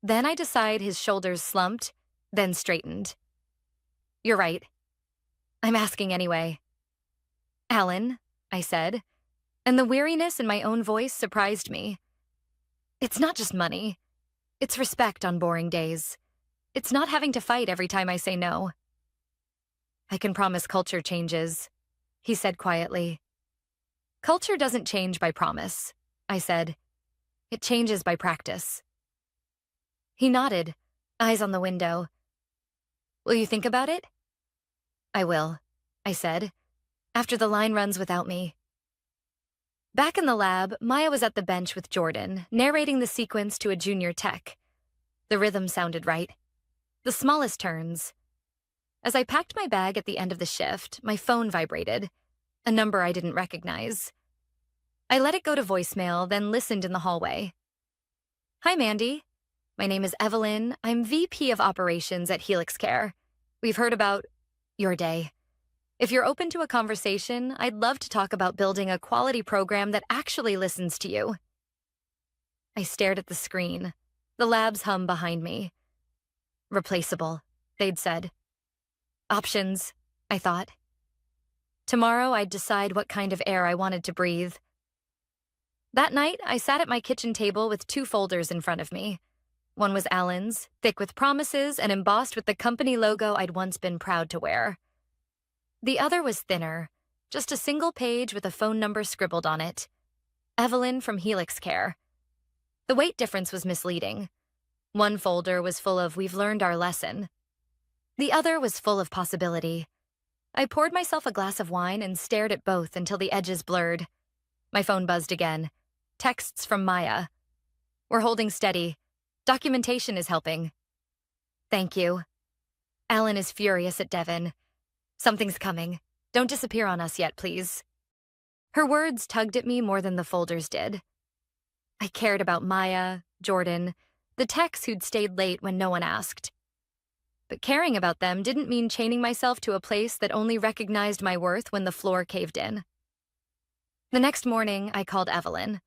Then I decide his shoulders slumped, then straightened. You're right. I'm asking anyway. Alan, I said, and the weariness in my own voice surprised me. It's not just money. It's respect on boring days. It's not having to fight every time I say no. I can promise culture changes, he said quietly. Culture doesn't change by promise, I said. It changes by practice. He nodded, eyes on the window. Will you think about it? I will, I said, after the line runs without me. Back in the lab, Maya was at the bench with Jordan, narrating the sequence to a junior tech. The rhythm sounded right. The smallest turns. As I packed my bag at the end of the shift, my phone vibrated, a number I didn't recognize. I let it go to voicemail, then listened in the hallway. Hi, Mandy. My name is Evelyn. I'm VP of Operations at Helix Care. We've heard about your day. If you're open to a conversation, I'd love to talk about building a quality program that actually listens to you. I stared at the screen, the lab's hum behind me. Replaceable, they'd said. Options, I thought. Tomorrow I'd decide what kind of air I wanted to breathe. That night, I sat at my kitchen table with 2 folders in front of me. One was Alan's, thick with promises and embossed with the company logo I'd once been proud to wear. The other was thinner, just a single page with a phone number scribbled on it. Evelyn from Helix Care. The weight difference was misleading. One folder was full of "We've learned our lesson." The other was full of possibility. I poured myself a glass of wine and stared at both until the edges blurred. My phone buzzed again. Texts from Maya. We're holding steady. Documentation is helping. Thank you. Alan is furious at Devin. Something's coming. Don't disappear on us yet, please. Her words tugged at me more than the folders did. I cared about Maya, Jordan, the techs who'd stayed late when no one asked. But caring about them didn't mean chaining myself to a place that only recognized my worth when the floor caved in. The next morning, I called Evelyn.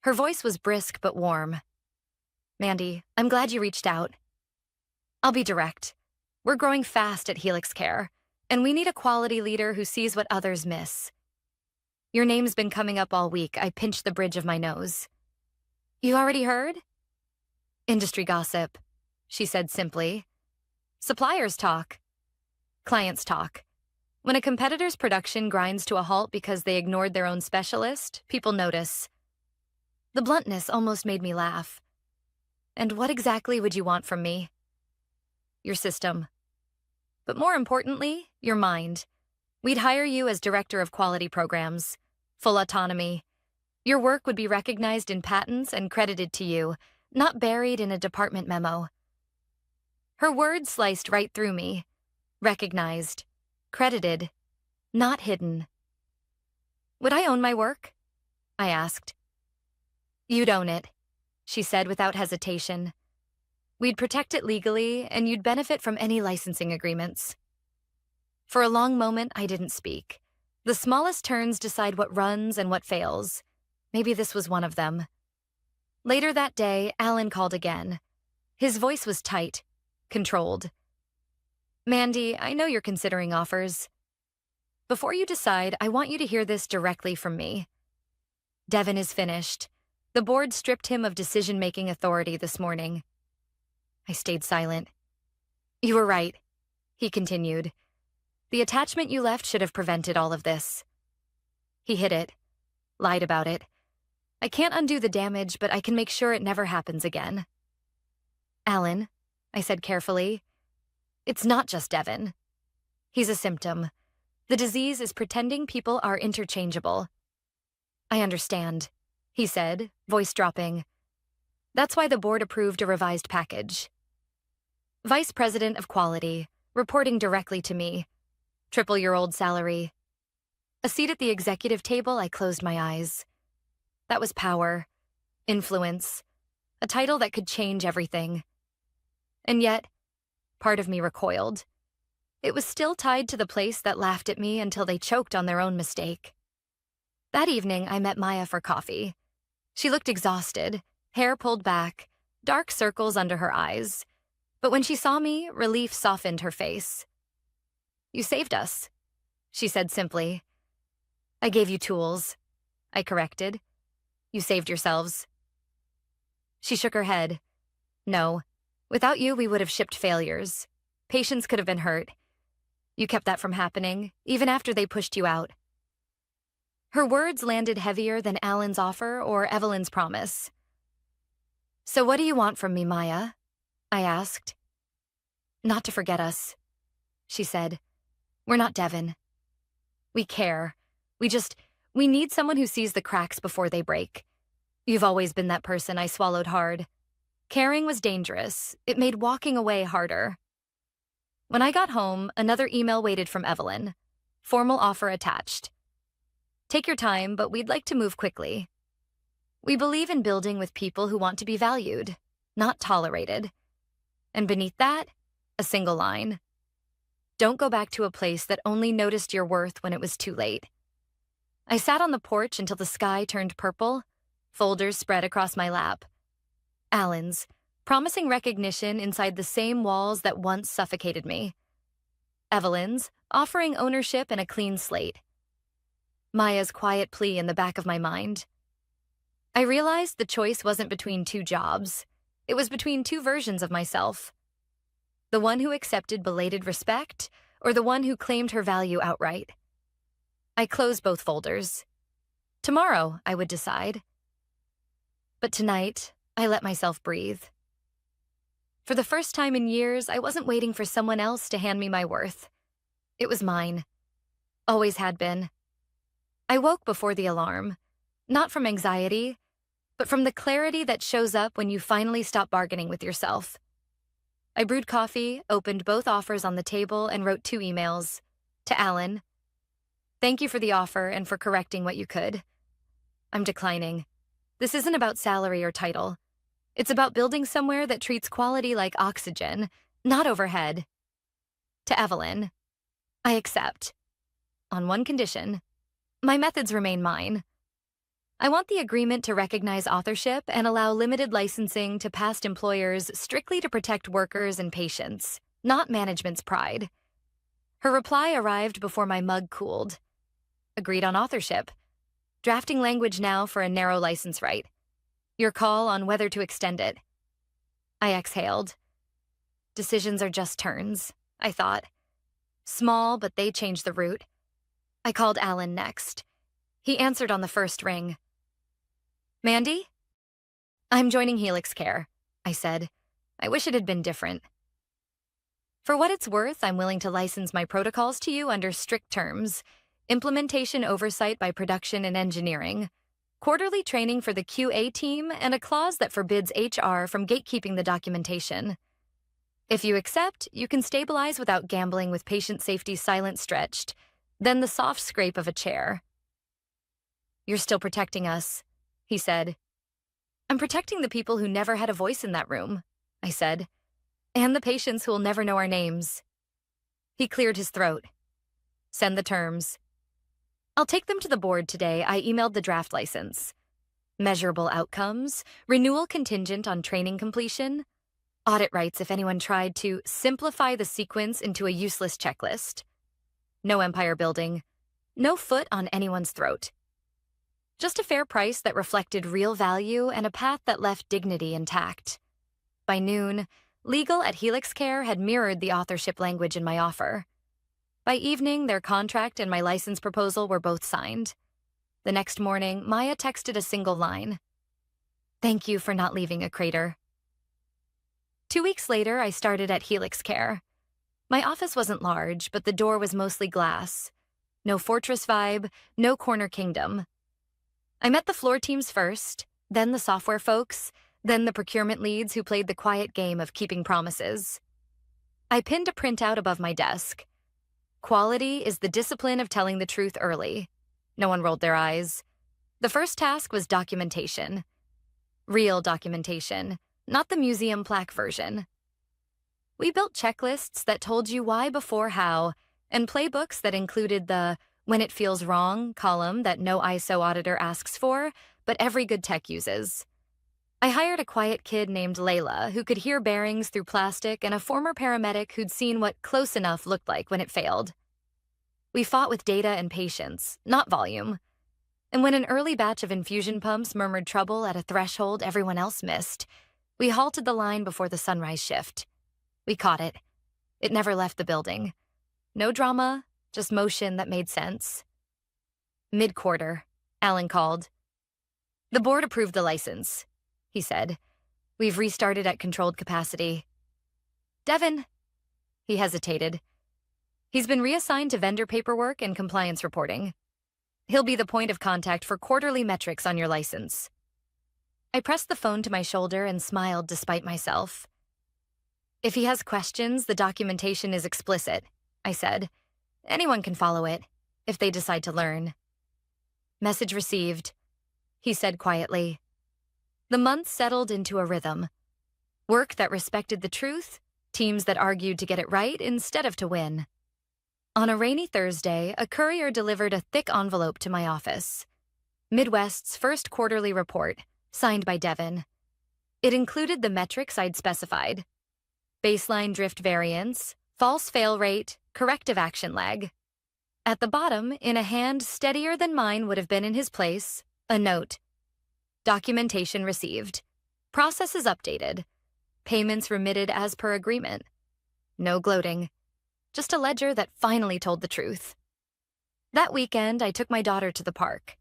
Her voice was brisk but warm. Mandy, I'm glad you reached out. I'll be direct. We're growing fast at Helix Care, and we need a quality leader who sees what others miss. Your name's been coming up all week. I pinched the bridge of my nose. You already heard? Industry gossip, she said simply. Suppliers talk. Clients talk. When a competitor's production grinds to a halt because they ignored their own specialist, people notice. The bluntness almost made me laugh. And what exactly would you want from me? Your system. But more importantly, your mind. We'd hire you as Director of Quality Programs. Full autonomy. Your work would be recognized in patents and credited to you, not buried in a department memo. Her words sliced right through me. Recognized. Credited. Not hidden. Would I own my work? I asked. You'd own it, she said without hesitation. We'd protect it legally, and you'd benefit from any licensing agreements. For a long moment, I didn't speak. The smallest turns decide what runs and what fails. Maybe this was one of them. Later that day, Alan called again. His voice was tight, controlled. Mandy, I know you're considering offers. Before you decide, I want you to hear this directly from me. Devin is finished. The board stripped him of decision-making authority this morning. I stayed silent. You were right, he continued. The attachment you left should have prevented all of this. He hid it, lied about it. I can't undo the damage, but I can make sure it never happens again. Alan, I said carefully, it's not just Devin. He's a symptom. The disease is pretending people are interchangeable. I understand, he said, voice dropping. That's why the board approved a revised package. Vice President of Quality, reporting directly to me. Triple-year-old salary. A seat at the executive table, I closed my eyes. That was power, influence, a title that could change everything. And yet, part of me recoiled. It was still tied to the place that laughed at me until they choked on their own mistake. That evening, I met Maya for coffee. She looked exhausted, hair pulled back, dark circles under her eyes. But when she saw me, relief softened her face. You saved us, she said simply. I gave you tools, I corrected. You saved yourselves. She shook her head. No, without you, we would have shipped failures. Patients could have been hurt. You kept that from happening, even after they pushed you out. Her words landed heavier than Alan's offer or Evelyn's promise. So what do you want from me, Maya? I asked. Not to forget us, she said. We're not Devin. We care. We need someone who sees the cracks before they break. You've always been that person, I swallowed hard. Caring was dangerous. It made walking away harder. When I got home, another email waited from Evelyn. Formal offer attached. Take your time, but we'd like to move quickly. We believe in building with people who want to be valued, not tolerated. And beneath that, a single line. Don't go back to a place that only noticed your worth when it was too late. I sat on the porch until the sky turned purple, folders spread across my lap. Alan's, promising recognition inside the same walls that once suffocated me. Evelyn's, offering ownership and a clean slate. Maya's quiet plea in the back of my mind. I realized the choice wasn't between two jobs. It was between two versions of myself. The one who accepted belated respect, or the one who claimed her value outright. I closed both folders. Tomorrow, I would decide. But tonight, I let myself breathe. For the first time in years, I wasn't waiting for someone else to hand me my worth. It was mine. Always had been. I woke before the alarm, not from anxiety, but from the clarity that shows up when you finally stop bargaining with yourself. I brewed coffee, opened both offers on the table, and wrote 2 emails. To Alan, thank you for the offer and for correcting what you could. I'm declining. This isn't about salary or title. It's about building somewhere that treats quality like oxygen, not overhead. To Evelyn, I accept. On one condition. My methods remain mine. I want the agreement to recognize authorship and allow limited licensing to past employers strictly to protect workers and patients, not management's pride. Her reply arrived before my mug cooled. Agreed on authorship. Drafting language now for a narrow license right. Your call on whether to extend it. I exhaled. Decisions are just turns, I thought. Small, but they change the route. I called Alan next. He answered on the first ring. Mandy? I'm joining Helix Care, I said. I wish it had been different. For what it's worth, I'm willing to license my protocols to you under strict terms. Implementation oversight by production and engineering, quarterly training for the QA team, and a clause that forbids HR from gatekeeping the documentation. If you accept, you can stabilize without gambling with patient safety silent stretched, then the soft scrape of a chair. You're still protecting us, he said. I'm protecting the people who never had a voice in that room, I said, and the patients who will never know our names. He cleared his throat. Send the terms. I'll take them to the board today. I emailed the draft license. Measurable outcomes, renewal contingent on training completion, audit rights if anyone tried to simplify the sequence into a useless checklist. No empire building, no foot on anyone's throat. Just a fair price that reflected real value and a path that left dignity intact. By noon, legal at Helix Care had mirrored the authorship language in my offer. By evening, their contract and my license proposal were both signed. The next morning, Maya texted a single line. Thank you for not leaving a crater. 2 weeks later, I started at Helix Care. My office wasn't large, but the door was mostly glass. No fortress vibe, no corner kingdom. I met the floor teams first, then the software folks, then the procurement leads who played the quiet game of keeping promises. I pinned a printout above my desk. Quality is the discipline of telling the truth early. No one rolled their eyes. The first task was documentation. Real documentation, not the museum plaque version. We built checklists that told you why before how, and playbooks that included the when it feels wrong column that no ISO auditor asks for, but every good tech uses. I hired a quiet kid named Layla who could hear bearings through plastic and a former paramedic who'd seen what close enough looked like when it failed. We fought with data and patience, not volume. And when an early batch of infusion pumps murmured trouble at a threshold everyone else missed, we halted the line before the sunrise shift. We caught it. It never left the building. No drama, just motion that made sense. Mid-quarter, Alan called. The board approved the license, he said. We've restarted at controlled capacity. Devin. He hesitated. He's been reassigned to vendor paperwork and compliance reporting. He'll be the point of contact for quarterly metrics on your license. I pressed the phone to my shoulder and smiled despite myself. If he has questions, the documentation is explicit, I said. Anyone can follow it, if they decide to learn. Message received, he said quietly. The month settled into a rhythm. Work that respected the truth, teams that argued to get it right instead of to win. On a rainy Thursday, a courier delivered a thick envelope to my office. Midwest's first quarterly report, signed by Devin. It included the metrics I'd specified. Baseline drift variance, false fail rate, corrective action lag. At the bottom, in a hand steadier than mine would have been in his place, a note. Documentation received. Processes updated. Payments remitted as per agreement. No gloating. Just a ledger that finally told the truth. That weekend, I took my daughter to the park.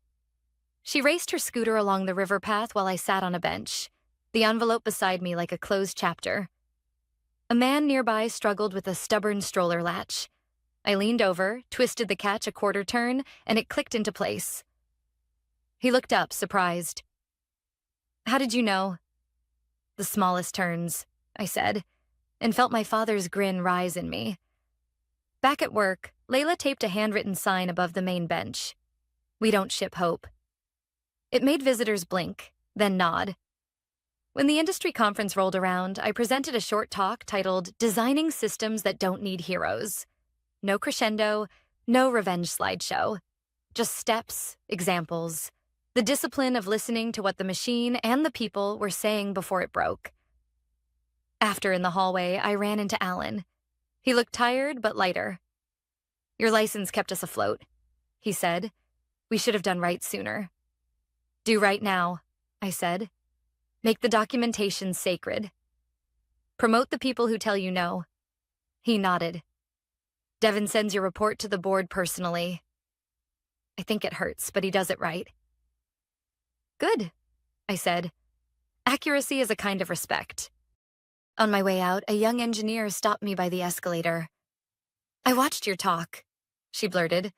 She raced her scooter along the river path while I sat on a bench, the envelope beside me like a closed chapter. A man nearby struggled with a stubborn stroller latch. I leaned over, twisted the catch a quarter turn, and it clicked into place. He looked up, surprised. How did you know? The smallest turns, I said, and felt my father's grin rise in me. Back at work, Layla taped a handwritten sign above the main bench. We don't ship hope. It made visitors blink, then nod. When the industry conference rolled around, I presented a short talk titled Designing Systems That Don't Need Heroes. No crescendo, no revenge slideshow. Just steps, examples, the discipline of listening to what the machine and the people were saying before it broke. After in the hallway, I ran into Alan. He looked tired but lighter. Your license kept us afloat, he said. We should have done right sooner. Do right now, I said. Make the documentation sacred. Promote the people who tell you no. He nodded. Devin sends your report to the board personally. I think it hurts, but he does it right. Good, I said. Accuracy is a kind of respect. On my way out, a young engineer stopped me by the escalator. I watched your talk, she blurted.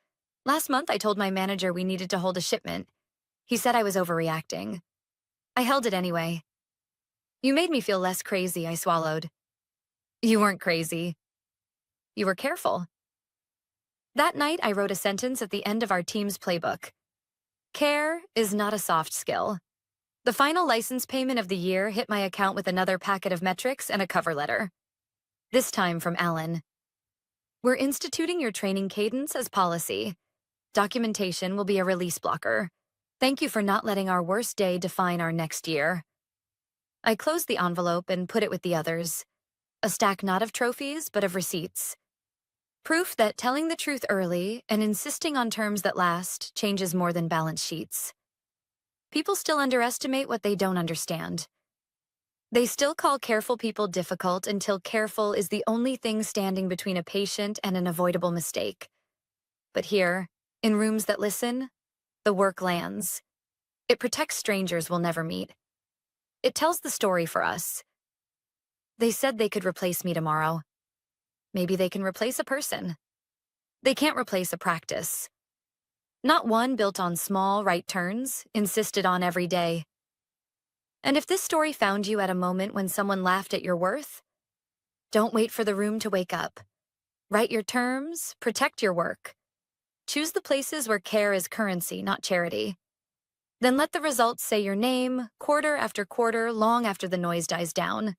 Last month, I told my manager we needed to hold a shipment. He said I was overreacting. I held it anyway. You made me feel less crazy, I swallowed. You weren't crazy. You were careful. That night, I wrote a sentence at the end of our team's playbook. Care is not a soft skill. The final license payment of the year hit my account with another packet of metrics and a cover letter. This time from Alan. We're instituting your training cadence as policy. Documentation will be a release blocker. Thank you for not letting our worst day define our next year. I closed the envelope and put it with the others. A stack not of trophies, but of receipts. Proof that telling the truth early and insisting on terms that last changes more than balance sheets. People still underestimate what they don't understand. They still call careful people difficult until careful is the only thing standing between a patient and an avoidable mistake. But here, in rooms that listen, the work lands. It protects strangers we'll never meet. It tells the story for us. They said they could replace me tomorrow. Maybe they can replace a person. They can't replace a practice. Not one built on small right turns, insisted on every day. And if this story found you at a moment when someone laughed at your worth, don't wait for the room to wake up. Write your terms, protect your work. Choose the places where care is currency, not charity. Then let the results say your name, quarter after quarter, long after the noise dies down.